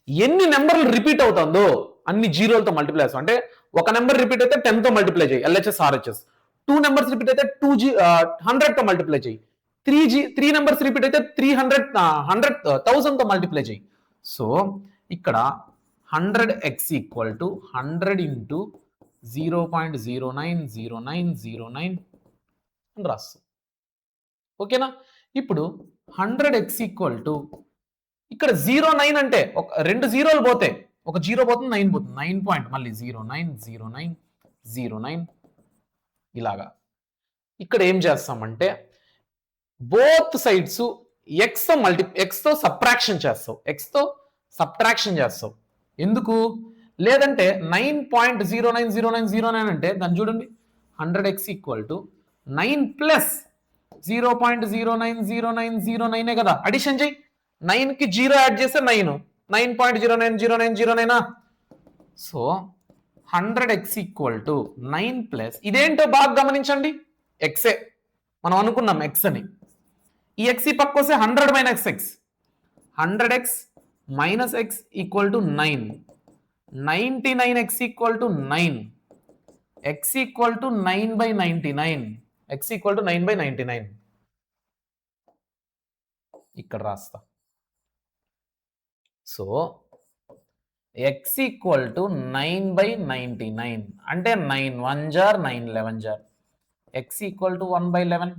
ఎన్ని నెంబర్లు రిపీట్ అవుతుందో అన్ని జీరోలతో మల్టిప్లై చేస్తాం. అంటే ఒక నెంబర్ రిపీట్ అయితే 10 తో మల్టిప్లై చేయి LHS RHS. 2 నెంబర్స్ రిపీట్ అయితే 100 తో మల్టిప్లై చేయి. 3 నెంబర్స్ రిపీట్ అయితే 1000 తో మల్టిప్లై చేయి. సో ఇక్కడ 100x = 100 into 0.090909 అని రాస్తాం. ఓకేనా? ఇప్పుడు 100x = ఇక్కడ 09 అంటే ఒక 2 జీరోలు పోతే ఒక జీరో పోతుంది 9 పోతుంది 9 పాయింట్ మళ్ళీ 090909 ఇలాగా. ఇక్కడ ఏం చేస్తామంటే బోత్ సైడ్స్ x తో సబ్ట్రాక్షన్ చేస్తావు. ఎందుకు? లేదంటే 9.090909 అంటే దాన్ని చూడండి 100x = 9 ప్లస్ 0.090909 కదా, అడిషన్ చేయి. 9 కి 0 యాడ్ చేస్తే 9 9.090909. సో 100x = 9 ప్లస్ ఇదేంటో బాగా గమనించండి, ఎక్సే మనం అనుకున్నాం x అని. ఈ x ఈ పక్క వస్తే 100 - x 100x - x = 9. 99x = 9. x = 9/99. x = 9/99 ఇక్కడ రాస్తా. సో x ఈక్వల్ టు 9/99 అంటే 9 1 జార్ 9 11 జార్ x ఈక్వల్ టు 1/11.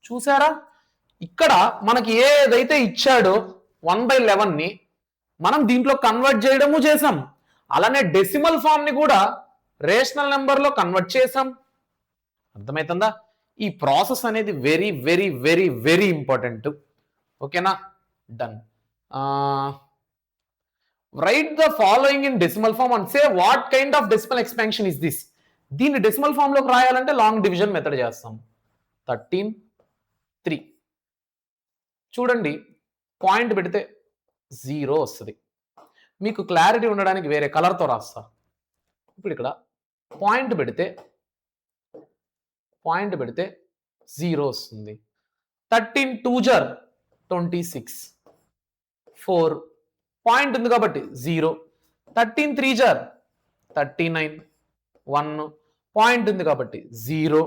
చూసారా, ఇక్కడ మనకి ఏదైతే ఇచ్చాడో 1/11ని మనం దీంట్లో కన్వర్ట్ చేయడము చేసాం, అలానే డెసిమల్ ఫామ్ ని కూడా రేషనల్ నెంబర్లో కన్వర్ట్ చేసాం. అర్థమవుతుందా? ఈ ప్రాసెస్ అనేది very very very very important. ఓకేనా, done. Write the following in decimal form and say what kind of decimal expansion is this. దీన్ని డెసిమల్ ఫామ్ లోకి రాయాలంటే లాంగ్ డివిజన్ మెథడ్ చేస్తాం. 13 3 చూడండి, పాయింట్ పెడితే 0 వస్తుంది. మీకు క్లారిటీ ఉండడానికి వేరే కలర్తో రాస్తా. ఇప్పుడు ఇక్కడ పాయింట్ పెడితే 0 వస్తుంది. 13 2 జార్ 26 4 పాయింట్ ఉంది కాబట్టి 0. 13 3 జార్ 39 1 పాయింట్ ఉంది కాబట్టి 0.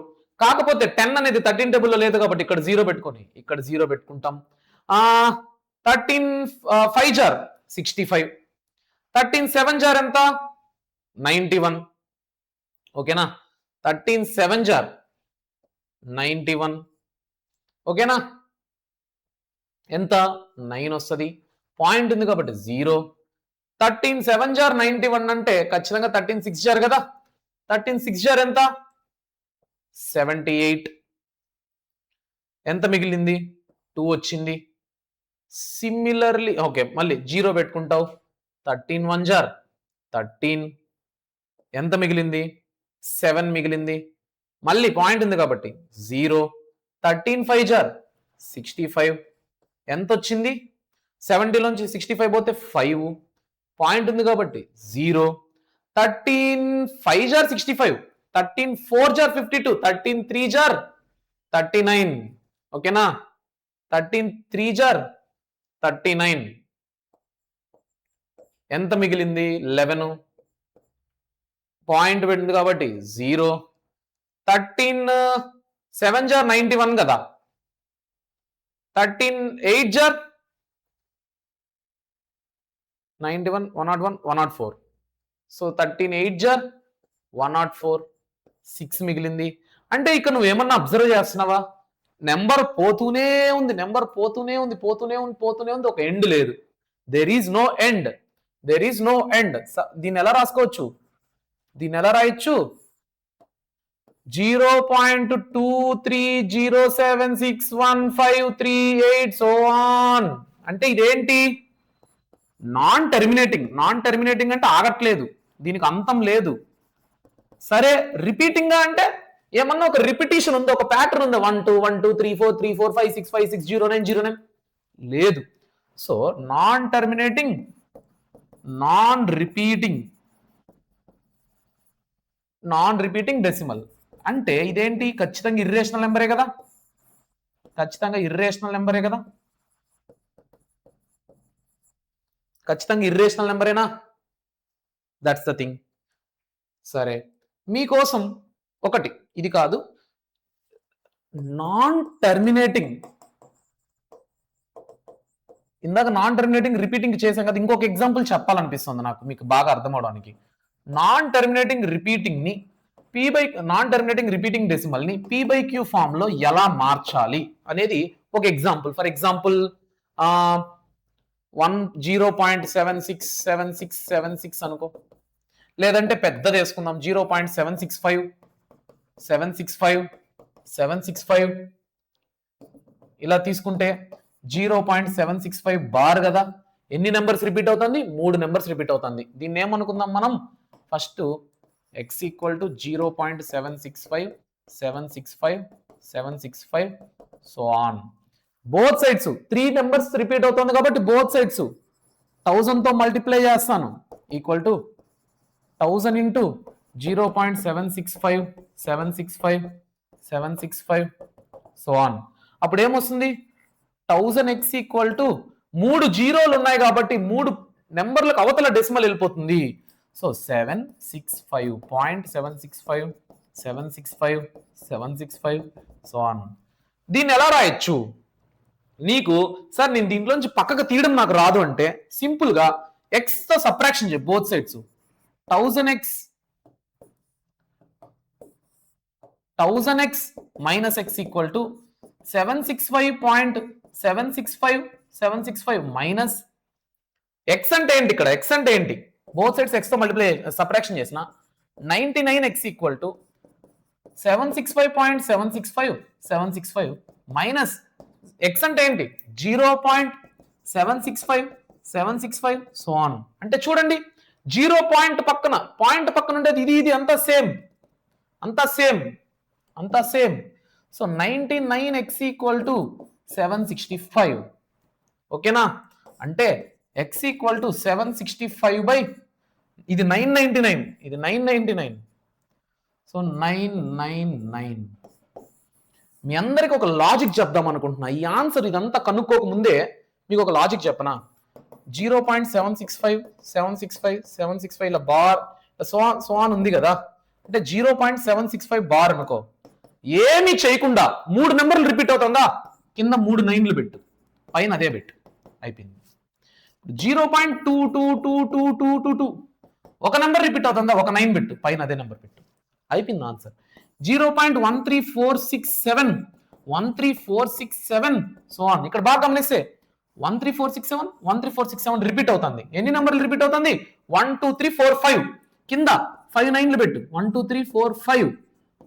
కాకపోతే 10 అనేది 13 టేబుల్లో లేదు కాబట్టి ఇక్కడ 0 పెట్టుకొని ఇక్కడ 0 పెట్టుకుంటాం. 13 5 జార్ 65. 13 7 జార్ ఎంత 91. ఓకేనా, 13 7 జార్ 91. ఓకేనా, ఎంత 9 వస్తుంది. పాయింట్ ఉంది కాబట్టి 0. 13 7 జార్ 91 అంటే ఖచ్చితంగా 13 6 జార్ కదా. 13 6 జార్ ఎంత 78. ఎంత మిగిలింది 2 వచ్చింది. సిమిలర్లీ ఓకే, మళ్ళీ 0 పెట్టుకుంటావు. 13 1 జార్ 13. ఎంత మిగిలింది 7 మిగిలింది. మళ్ళీ పాయింట్ ఉంది కాబట్టి 0. 13 5 జార్ 65. ఎంత వచ్చింది 70లోంచి 65 పోతే 5. పాయింట్ ఉంది కాబట్టి 0. 13 5 జార్ 65. 13 4 జార్ 52. 13 3 జార్ 39. ఓకేనా, 13 3 జార్ 39. ఎంత మిగిలింది 11. పాయింట్ పెట్టింది కాబట్టి 0. 13 7 జార్ 91 కదా. 13 8 జార్ 91 101 104. So 13 8 jar 104. 6 మిగిలింది. అంటే ఇక్కడ నువ్వేమన్నా అబ్జర్వ్ చేస్తున్నావా? నెంబర్ పోతూనే ఉంది, ఒక ఎండ్ లేదు. There is no end. దీన్ని ఎలా రాసుకోవచ్చు? దీన్ని ఎలా రాయొచ్చు? 0.23076153 సో ఆన్. అంటే ఇదేంటి? నాన్ టెర్మినేటింగ్ అంటే ఆగట్లేదు, దీనికి అంతం లేదు. సరే, రిపీటింగ్ గా అంటే ఏమన్నా ఒక రిపిటీషన్ ఉంది, ఒక ప్యాటర్న్ ఉంది. 1 2 1 2 3 4 3 4 5 6 5 6 0 9 0 9 లేదు. So non terminating non repeating decimal అంటే ఇదేంటి? ఖచ్చితంగా ఇర్రేషనల్ నెంబరే కదా. ఖచ్చితంగా ఇర్రేషనల్ నెంబరేనా? That's the thing. సరే, మీకోసం ఒకటి, ఇది కాదు, నాన్ టెర్మినేటింగ్. ఇందాక నాన్ టెర్మినేటింగ్ రిపీటింగ్ చేసాం కదా, ఇంకొక ఎగ్జాంపుల్ చెప్పాలనిపిస్తుంది నాకు మీకు బాగా అర్థం అవడానికి. నాన్ టెర్మినేటింగ్ రిపీటింగ్ డెసిమల్ ని p/q ఫామ్ లో ఎలా మార్చాలి అనేది ఒక ఎగ్జాంపుల్. ఫర్ ఎగ్జాంపుల్ 0.767676 అనుకో, లేదంటే పెద్దది వేసుకుందాం 0.765 ఇలా తీసుకుంటే 0.765 బార్ కదా. ఎన్ని నెంబర్స్ రిపీట్ అవుతుంది? 3 నెంబర్స్ రిపీట్ అవుతుంది. దీన్ని ఏమనుకుందాం మనం? First x equal to 0.765 so on. Both sides 3 numbers repeat అవుతుంది కాబట్టి బోత్ సైడ్స్ 1000 తో మల్టిప్లై చేస్తాను. Equal to 1000 into 0.765 so on. అప్పుడు ఏమొస్తుంది? 1000x ఈక్వల్ టు 3 జీరోలు ఉన్నాయి కాబట్టి 3 నెంబర్లకు అవతల డెసిమల్ వెళ్ళిపోతుంది. So 765 so on. దీన్ని ఎలా రాయొచ్చు? నీకు సార్ నేను దీంట్లోంచి పక్కకు తీయడం నాకు రాదు అంటే సింపుల్ గా ఎక్స్ తో సబ్ట్రాక్షన్ చేయి both sides. 1000x minus x equal to 765.765 minus x అంటే ఏంటి ఇక్కడ? x అంటే ఏంటి? బోత్ సైడ్స్ x తో మల్టిప్లై సబ్ట్రాక్షన్ చేసిన 99x equal to 765.765 minus x అంటే ఏంటి? 0.765 సో ఆన్. అంటే చూడండి 0 పాయింట్ పక్కన ఉండేది ఇది అంతా సేమ్, అంతా same. So 99x equal to 765. ఓకేనా? అంటే x ఈక్వల్ టు 765 బై ఇది 999, ఇది 999. సో 999. మీ అందరికి ఒక లాజిక్ చెప్దాం అనుకుంటున్నా. ఈ ఆన్సర్ ఇదంతా కనుక్కోక ముందే మీకు ఒక లాజిక్ చెప్పనా? 0.765 765 765 ఇలా బార్ సోన్ ఉంది కదా, అంటే 0.765 బార్ అనుకో. ఏమి చేయకుండా 3 నెంబర్లు రిపీట్ అవుతుందా? కింద 3 9లు పెట్టు, పైన అదే పెట్టు, అయిపోయింది. 0.222222 ఒక నెంబర్ రిపీట్ అవుతుందా? ఒక 9 పెట్టు, పైన అదే నెంబర్ పెట్టు, అయిపోయింది ఆన్సర్. 0.13467 so on. ఇక్కడ బాగా గమనిస్తే 13467 రిపీట్ అవుతుంది. ఎన్ని నెంబర్లు రిపీట్ అవుతుంది? 1 2 3 4 5. కింద 5 9లు పెట్టు, 1 2 3 4 5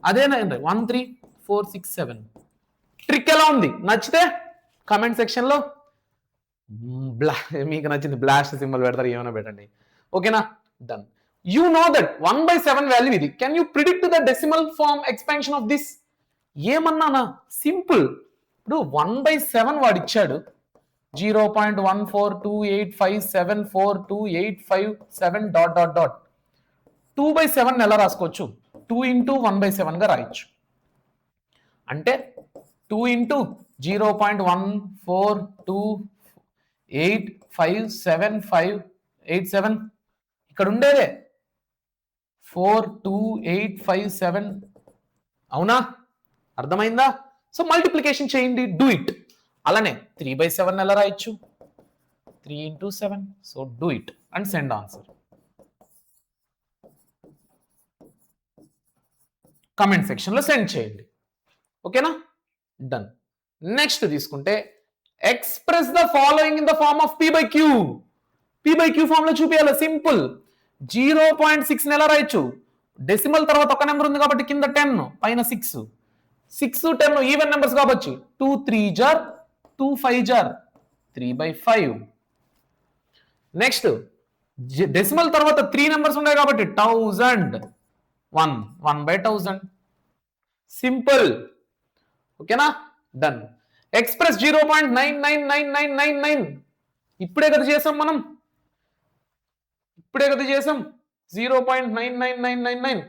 అదే 1 3 4 6 7. ట్రిక్ ఎలా ఉంది? నచ్చితే కామెంట్ సెక్షన్ లో మీకు నచ్చింది బ్లాస్ట్ సింబల్ పెడతారు, ఏమైనా పెట్టండి. ఓకేనా? Done. You know that 1/7 value ఇది. Can you predict the decimal form expansion of this? ఏమన్నానా? సింపుల్. ఇప్పుడు 1/7 వాడు ఇచ్చాడు, 0.14285742857 డాట్ డాట్ డాట్. 2/7 ఎలా రాసుకోవచ్చు? 2 ఇంటూ 1/7 గా రాయొచ్చు. అంటే 2 ఇంటూ 0.142857587 ఇక్కడ ఉండేదే 42857. అవునా? అర్థమైందా? సో మల్టిప్లికేషన్ చేయండి, డూ ఇట్. అలానే 3/7 ఎలా రాయొచ్చు? 3 into 7. So do it and send answer. Comment section లో సెండ్ చేయండి. ఓకేనా? డన్. నెక్స్ట్ తీసుకుంటే express the following in the form of p/q. p/q form లో చూపించాలి. సింపుల్. 0.6 ఎలా రాయొచ్చు? డెసిమల్ తర్వాత ఒక నెంబర్ ఉంది కాబట్టి కింద 10, పైన 6. 6 10 ఈవెన్ నెంబర్స్ కాబట్టి 2 3 జార్ 2 5 జార్ 3/5. నెక్స్ట్ డెసిమల్ తర్వాత 3 నెంబర్స్ ఉన్నాయి కాబట్టి 1000 1/1000. సింపుల్. ఓకేనా? డన్. ఎక్స్ప్రెస్ 0.99999. ఇప్పుడే కదా చేసాం మనం, 0.99999.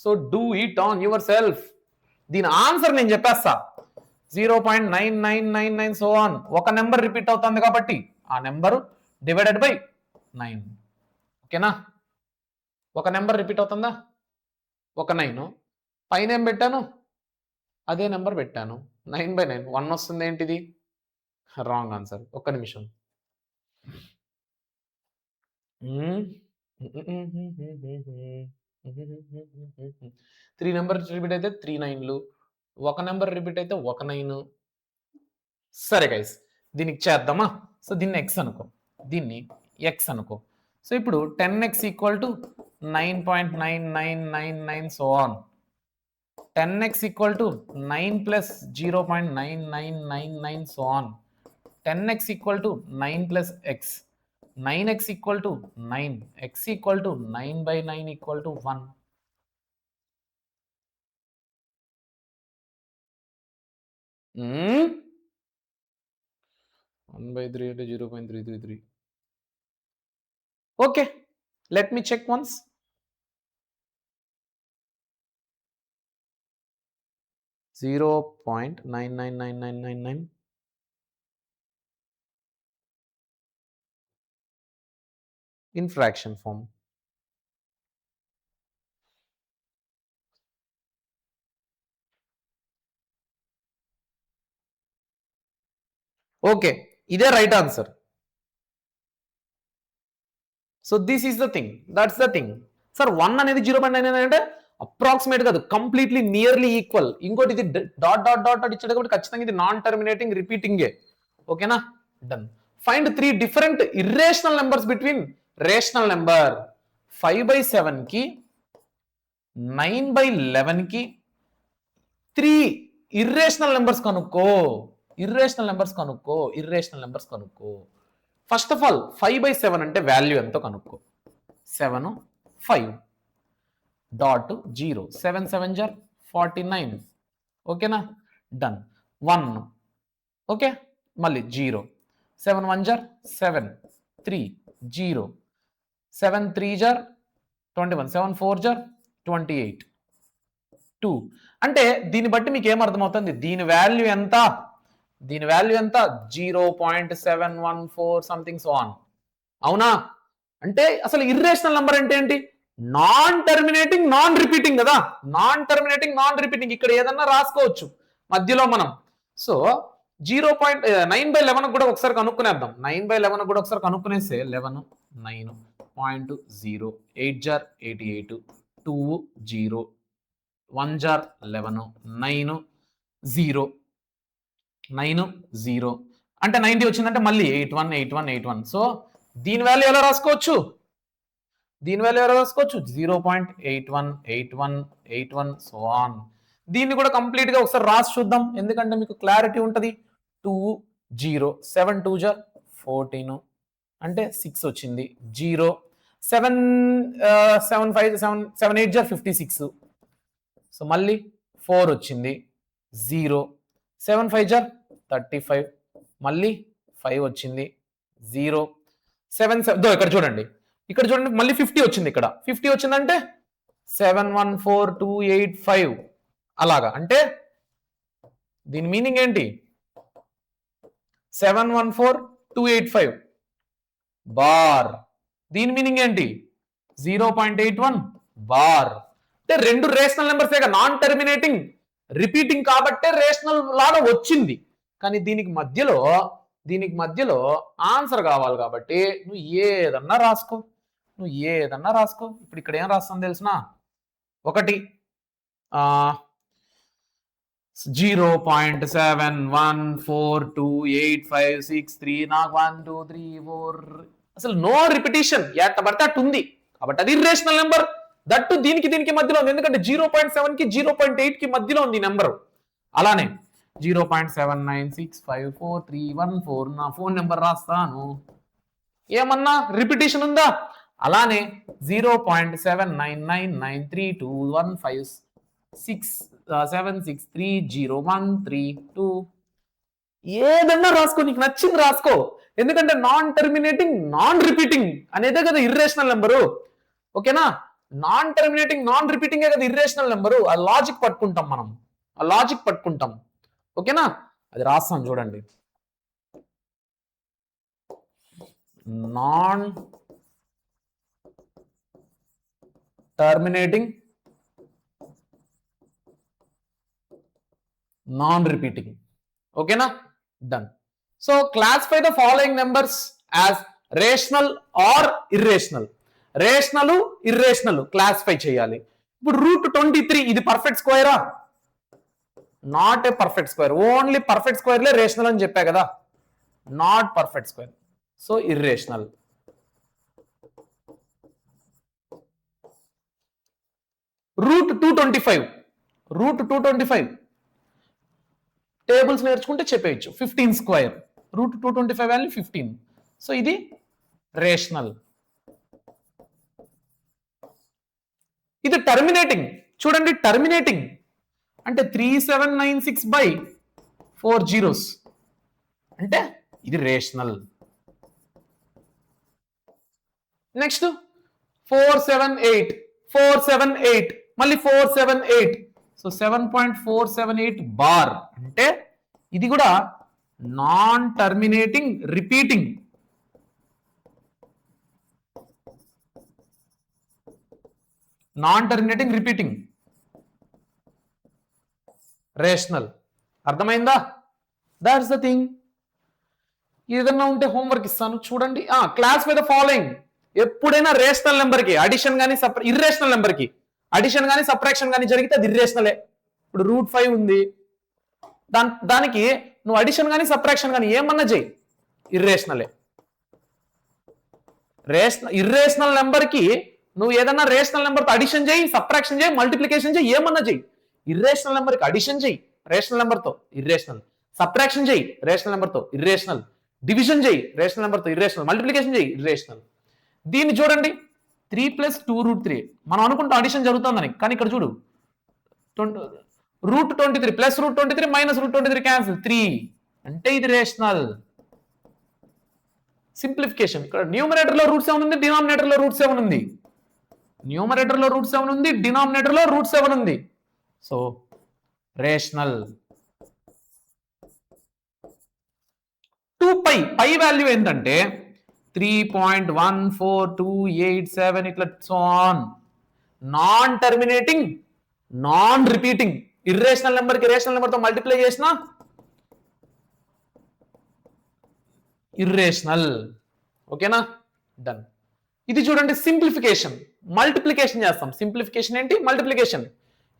So do it on your self. దీని ఆన్సర్ నేను చెప్పేస్తా. 0.9999 సో ఆన్. ఒక నెంబర్ రిపీట్ అవుతుంది కాబట్టి ఆ నెంబర్ డివైడెడ్ బై 9. ఓకేనా? ఒక నెంబర్ రిపీట్ అవుతుందా? ఒక 9. పైన ఏం పెట్టాను? అదే నెంబర్ పెట్టాను. 9/9 1 వస్తుంది. ఏంటిది? Wrong answer. ఒక్క నిమిషం. 3 నెంబర్ రిపీట్ అయితే 3 9లు, ఒక నెంబర్ రిపీట్ అయితే ఒక 9. సరే గైస్, దీనికి చేద్దామా? సో దీన్ని x అనుకో, దీన్ని x అనుకో. సో ఇప్పుడు 10x equal to 9.9999 so on. 10x equal to 9 plus 0.9999 so on. 10x equal to 9 plus x. 9x equal to 9. x equal to 9/9 equal to 1. Hmm? 1/3 అంటే 0.333. Okay, let me check once. .9999999 in fraction form. Okay, ఇదే right answer. So this is the thing, that's the thing. Sir 1 అనేది 0.99 అంటే approximate కాదు, completely nearly equal. ఇంకోటి ఇది dot dot dot dot ఇచ్చాడు కాబట్టి ఖచ్చితంగా ఇది నాన్ టర్మినేటింగ్ రిపీటింగే. ఓకేనా, done. Find 3 different irrational numbers between rational number. 5/7 కి 9/11 కి 3 ఇర్రేషనల్ నెంబర్స్ కనుక్కో. ఇర్రేషనల్ నెంబర్స్ కనుక్కో, ఇర్రేషనల్ నెంబర్స్ కనుక్కో. ఫస్ట్ ఆఫ్ ఆల్ 5/7 అంటే వాల్యూ ఎంతో కనుక్కో. 7 5 డాట్ 0 7 7 జర్ 49. ఓకేనా, డన్. 1 ఓకే, మళ్ళీ 0 7 1 జర్ 7 3 0 7 3 జర్ 21 7 4 జర్ 28 2. అంటే దీన్ని బట్టి మీకు ఏమర్థమవుతుంది, దీని వాల్యూ ఎంత, దీని వాల్యూ ఎంత 0.714 సంథింగ్ సో ఆన్. అవునా, అంటే అసలు ఇర్రేషనల్ నెంబర్ అంటే ఏంటి, నాన్ టర్మినేటింగ్ నాన్ రిపీటింగ్ కదా. నాన్ టర్మినేటింగ్ నాన్ రిపీటింగ్ ఇక్కడ ఏదన్నా రాసుకోవచ్చు మధ్యలో మనం. సో 9/11 కూడా ఒకసారి కనుక్కునేద్దాం. 9/11 కూడా ఒకసారి కనుక్కునేస్తే 11 9.0 8 జార్ 88 2 0 1 జార్ 11 9 0 9 0 అంటే 90 వచ్చిందంటే మళ్ళీ 81 81 81. సో దీని వాల్యూ ఎలా రాసుకోవచ్చు, దీని వాల్యూ ఎలా రాసుకోవచ్చు 0.818181 సో ఆన్. దీన్ని కూడా కంప్లీట్ గా ఒకసారి రాసి చూద్దాం, ఎందుకంటే మీకు క్లారిటీ ఉంటుంది. 2 0 7 2 జర్ 14 అంటే 6 వచ్చింది. 0 7 7 5 7 7 8 జర్ 56. సో మళ్ళీ 4 వచ్చింది. 0 7 5 జర్ 35 మళ్ళీ 5 వచ్చింది. 0 7 7 ఇక్కడ చూడండి, ఇక్కడ చూడండి మళ్ళీ 50 వచ్చింది. ఇక్కడ 50 వచ్చిందంటే 714285 అలాగా. అంటే దీని మీనింగ్ ఏంటి, 714285 బార్. దీని మీనింగ్ ఏంటి 0.81 బార్. అంటే రెండు rational numbers, non terminating repeating కాబట్టే రేషనల్ లాగా వచ్చింది. కానీ దీనికి మధ్యలో ఆన్సర్ కావాలి కాబట్టి నువ్వు ఏదన్నా రాసుకో, నువ్వు ఏదన్నా రాసుకో. ఇప్పుడు ఇక్కడ ఏం రాస్తాను తెలిసిన, ఒకటి 0.71428563 నాకు 1 2 3 4 అసలు నో రిపిటీషన్, ఎట్ట పడితే అట్టు ఉంది కాబట్టి అది ఇర్రేషనల్ నెంబర్. దట్టు దీనికి మధ్యలో ఉంది, ఎందుకంటే 0.7 కి 0.8 కి మధ్యలో ఉంది నెంబర్. అలానే 0.79654314 నా ఫోన్ నెంబర్ రాస్తాను, ఏమన్నా రిపిటీషన్ ఉందా. అలానే 0.79932156763013 ఏదన్నా రాసుకో, నీకు నచ్చింది రాసుకో. ఎందుకంటే నాన్ టర్మినేటింగ్ నాన్ రిపీటింగ్ అనేదే కదా ఇర్రేషనల్ నెంబరు. ఓకేనా, నాన్ టర్మినేటింగ్ నాన్ రిపీటింగే కదా ఇర్రేషనల్ నెంబరు. ఆ లాజిక్ పట్టుకుంటాం మనం, ఆ లాజిక్ పట్టుకుంటాం. ఓకేనా, అది రాస్తాం చూడండి. Non terminating non repeating. ఓకేనా, done. So classify the following numbers as rational or irrational. Rational irrational classify చేయాలి. ఇప్పుడు √23 ఇది పర్ఫెక్ట్ స్క్వేరా, not a perfect square. Only perfect స్క్వేర్లే రేషనల్ అని చెప్పా కదా, not perfect square, so irrational. √225 tables నేర్చుకుంటే చెప్పేయచ్చు. 15 స్క్వేర్, √225 వాల్యూ 15. సో ఇది రేషనల్. ఇది టర్మినేటింగ్. చూడండి, టర్మినేటింగ్ అంటే 3796/4 జీరోస్ అంటే ఇది రేషనల్. నెక్స్ట్ 478 మళ్ళీ 478, సో 7.478 బార్ అంటే ఇది కూడా non terminating repeating. Non terminating repeating rational. అర్థమైందా? That's the thing. ఏదన్నా ఉంటే హోంవర్క్ ఇస్తాను చూడండి. క్లాస్ విత్ ద ఫాలోయింగ్ ఎప్పుడైనా రేషనల్ నెంబర్ కి అడిషన్ కానీ ఇర్రేషనల్ నెంబర్ కి అడిషన్ కానీ సబ్ట్రాక్షన్ కానీ జరిగితే అది ఇర్రేషనలే. ఇప్పుడు √5 ఉంది, దానికి నువ్వు అడిషన్ కానీ సబ్ట్రాక్షన్ కానీ ఏమన్నా చేయి, ఇర్రేషనలే. ఇర్రేషనల్ నెంబర్ కి నువ్వు ఏదన్నా రేషనల్ నెంబర్ తో అడిషన్ చేయి, సబ్ట్రాక్షన్ చేయి, మల్టిప్లికేషన్ చేయి, ఏమన్నా చేయి. ఇర్రేషనల్ నెంబర్ కి అడిషన్ చేయి రేషనల్ నెంబర్ తో ఇర్రేషనల్, సబ్ట్రాక్షన్ చేయి రేషనల్ నెంబర్ తో ఇర్రేషనల్, డివిజన్ చేయి రేషనల్ నెంబర్ తో ఇర్రేషనల్, మల్టిప్లికేషన్ చేయి ఇర్రేషనల్. దీన్ని చూడండి 3 + 2√3 మనం అనుకుంటాం అడిషన్ జరుగుతుందని, కానీ ఇక్కడ చూడు √23 + √23 - √23 క్యాన్సిల్ 3 అంటే ఇది రేషనల్. సింప్లిఫికేషన్. ఇక్కడ న్యూమరేటర్ లో √7 ఉంది, డినామినేటర్ లో √7 ఉంది. న్యూమరేటర్ లో √7 ఉంది, డినామినేటర్ లో √7 ఉంది. So rational. 2π పై వాల్యూ ఏంటంటే 3.14287 ఇట్లా so on. Non terminating, non repeating. Irrational number కి రేషనల్ నెంబర్ తో మల్టిప్లై చేసినా ఇర్రేషనల్. ఓకేనా? డన్. ఇది చూడండి సింప్లిఫికేషన్. మల్టిప్లికేషన్ చేస్తాం. సింప్లిఫికేషన్ ఏంటి? మల్టిప్లికేషన్.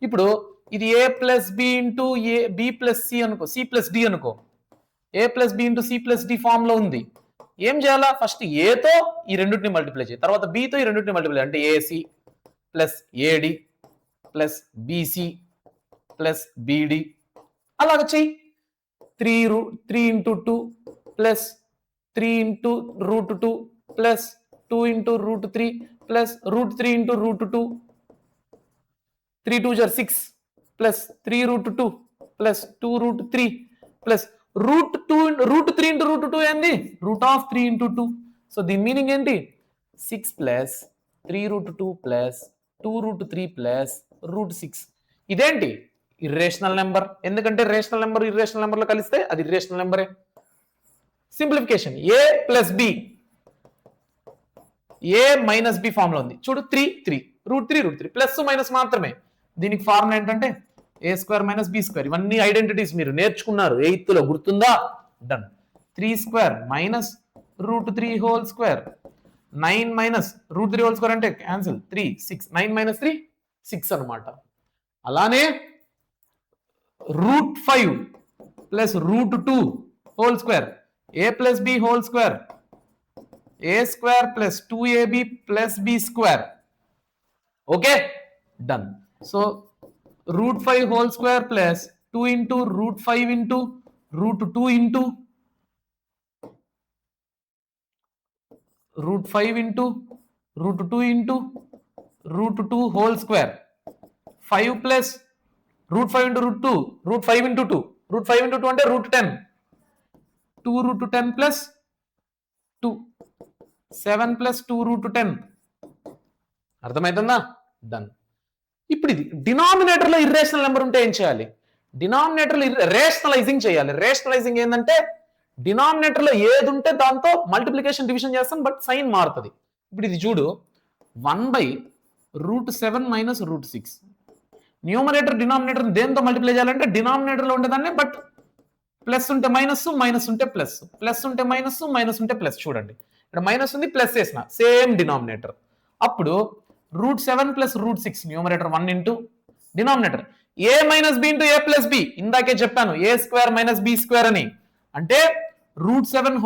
ఇప్పుడు ఇది a + b × a b + c అనుకో, c + d అనుకో. a + b × c + d form లో ఉంది. ఏం చేయాలా? ఫస్ట్ a తో ఈ రెండింటిని మల్టిప్లై చేయి, తర్వాత b తో ఈ రెండింటిని మల్టిప్లై అంటే ac + ad + bc + bd అలాగ చెయ్యి. 3 × 2 + 3 × √2 + 2 × √3 + √3 × √2 3 2 = 6 + 3 √2 + 2 √3 + √3 × √2 ఏంది? √3 × 2. సో దీని మీనింగ్ ఏంటి? 6 + 3 √2 + 2 √3 + √6. ఇదేంటి? Irrational number. ఎందుకంటే రేషనల్ నెంబర్ ఇర్రేషనల్ నెంబర్ లో కలిస్తే అది ఇర్రేషనల్ నెంబరే. Simplification. a + b a - b form లో ఉంది. చూడు 3 3 √3 ప్లస్ మైనస్ మాత్రమే. దీనికి ఫార్ములా ఏంటంటే a² - b². ఇవన్నీ ఐడెంటిటీస్ మీరు నేర్చుకున్నారు 8th లో, గుర్తుందా? డన్. 3² - √3² 9 - √3² అంటే క్యాన్సిల్ 3 6 9 - 3 6 అనమాట. అలానే √5 + √2² a + b² a² + 2ab + b². Okay? Done. So √5² + 2 × √5 × √2 × √5 × √2 × √2² 5 + √5 × √2 √5 × 2 √5 × 2 అంటే √10 2 √10 + 2 7 + 2 √10. అర్థమవుతుందా? డన్. ఇప్పుడు ఇది డినామినేటర్ లో ఇర్రేషనల్ నెంబర్ ఉంటే ఏం చేయాలి? డినామినేటర్ లో రేషనలైజింగ్ చేయాలి. రేషనలైజింగ్ ఏంటంటే డినామినేటర్ లో ఏది ఉంటే దాంతో మల్టిప్లికేషన్ డివిజన్ చేస్తాం, బట్ సైన్ మారుతుంది. ఇప్పుడు ఇది చూడు 1/√7 - √6. న్యూమరేటర్ డినామినేటర్ దేంతో మల్టిప్లై చేయాలంటే డినామినేటర్ లో ఉండేదాన్ని, బట్ ప్లస్ ఉంటే మైనస్, మైనస్ ఉంటే ప్లస్, ప్లస్ ఉంటే మైనస్, మైనస్ ఉంటే ప్లస్. చూడండి ఇక్కడ మైనస్ ఉంది, ప్లస్ వేసిన, సేమ్ డినామినేటర్. అప్పుడు √7 + √6 numerator 1 × denominator a - b × a + b. ఇందాకే చెప్పాను a² - b² అని. అంటే √7² -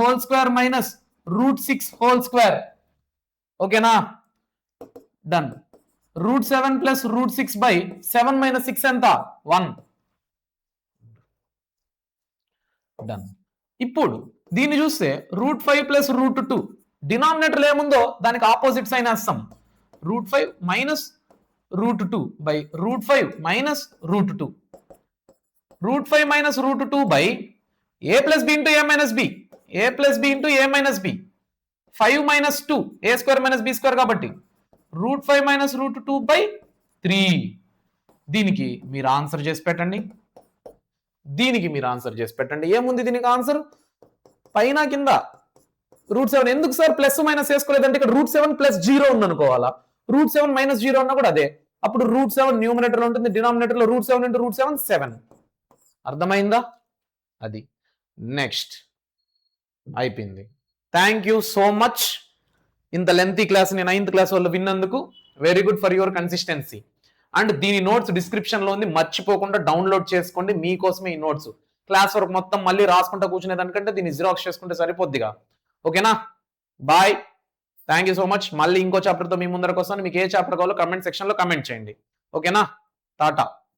√6². ఓకేనా? డన్. √7 + √6/7 - 6 ఎంత? 1. డన్. ఇప్పుడు దీన్ని చూస్తే √5 + √2 డినామినేటర్ ఏముందో దానికి ఆపోజిట్ సైన్ వేస్తాం. √5 - √2/√5 - √2. √5 - √2/a + b × a - b. a + b × a - b. 5 - 2 a² - b² కాబట్టి √5 - √2/3. దీనికి మీరు ఆన్సర్ చేసి పెట్టండి. దీనికి మీరు ఆన్సర్ చేసి పెట్టండి. ఏముంది దీనికి ఆన్సర్? పైన కింద √7. ఎందుకు సార్ ప్లస్ మైనస్ వేసుకోలేదంటే ఇక్కడ √7 + 0 ఉంది అనుకోవాలా, √7 - 0 అన్నా కూడా అదే. అప్పుడు √7 న్యూమరేటర్ లో ఉంటుంది, డినామినేటర్ లో √7 × √7 7. అర్థమైందా? అది. నెక్స్ట్ అయిపోయింది. Thank you so much. ఇంత లెంతీ క్లాస్ని 9th క్లాస్ వాళ్ళు విన్నందుకు very good for your consistency. And దీని నోట్స్ డిస్క్రిప్షన్లో ఉంది, మర్చిపోకుండా డౌన్లోడ్ చేసుకోండి. మీకోసమే ఈ నోట్స్. క్లాస్ వర్క్ మొత్తం మళ్ళీ రాసుకుంటా కూర్చునే దానికంటే దీన్ని జిరాక్స్ చేసుకుంటే సరిపోద్దిగా. ఓకేనా? Bye, thank you so much. మళ్ళీ ఇంకో చాప్టర్తో మీ ముందరకు వస్తాను. మీకు ఏ చాప్టర్ కావాలో కమెంట్ సెక్షన్లో కమెంట్ చేయండి. ఓకేనా? టాటా.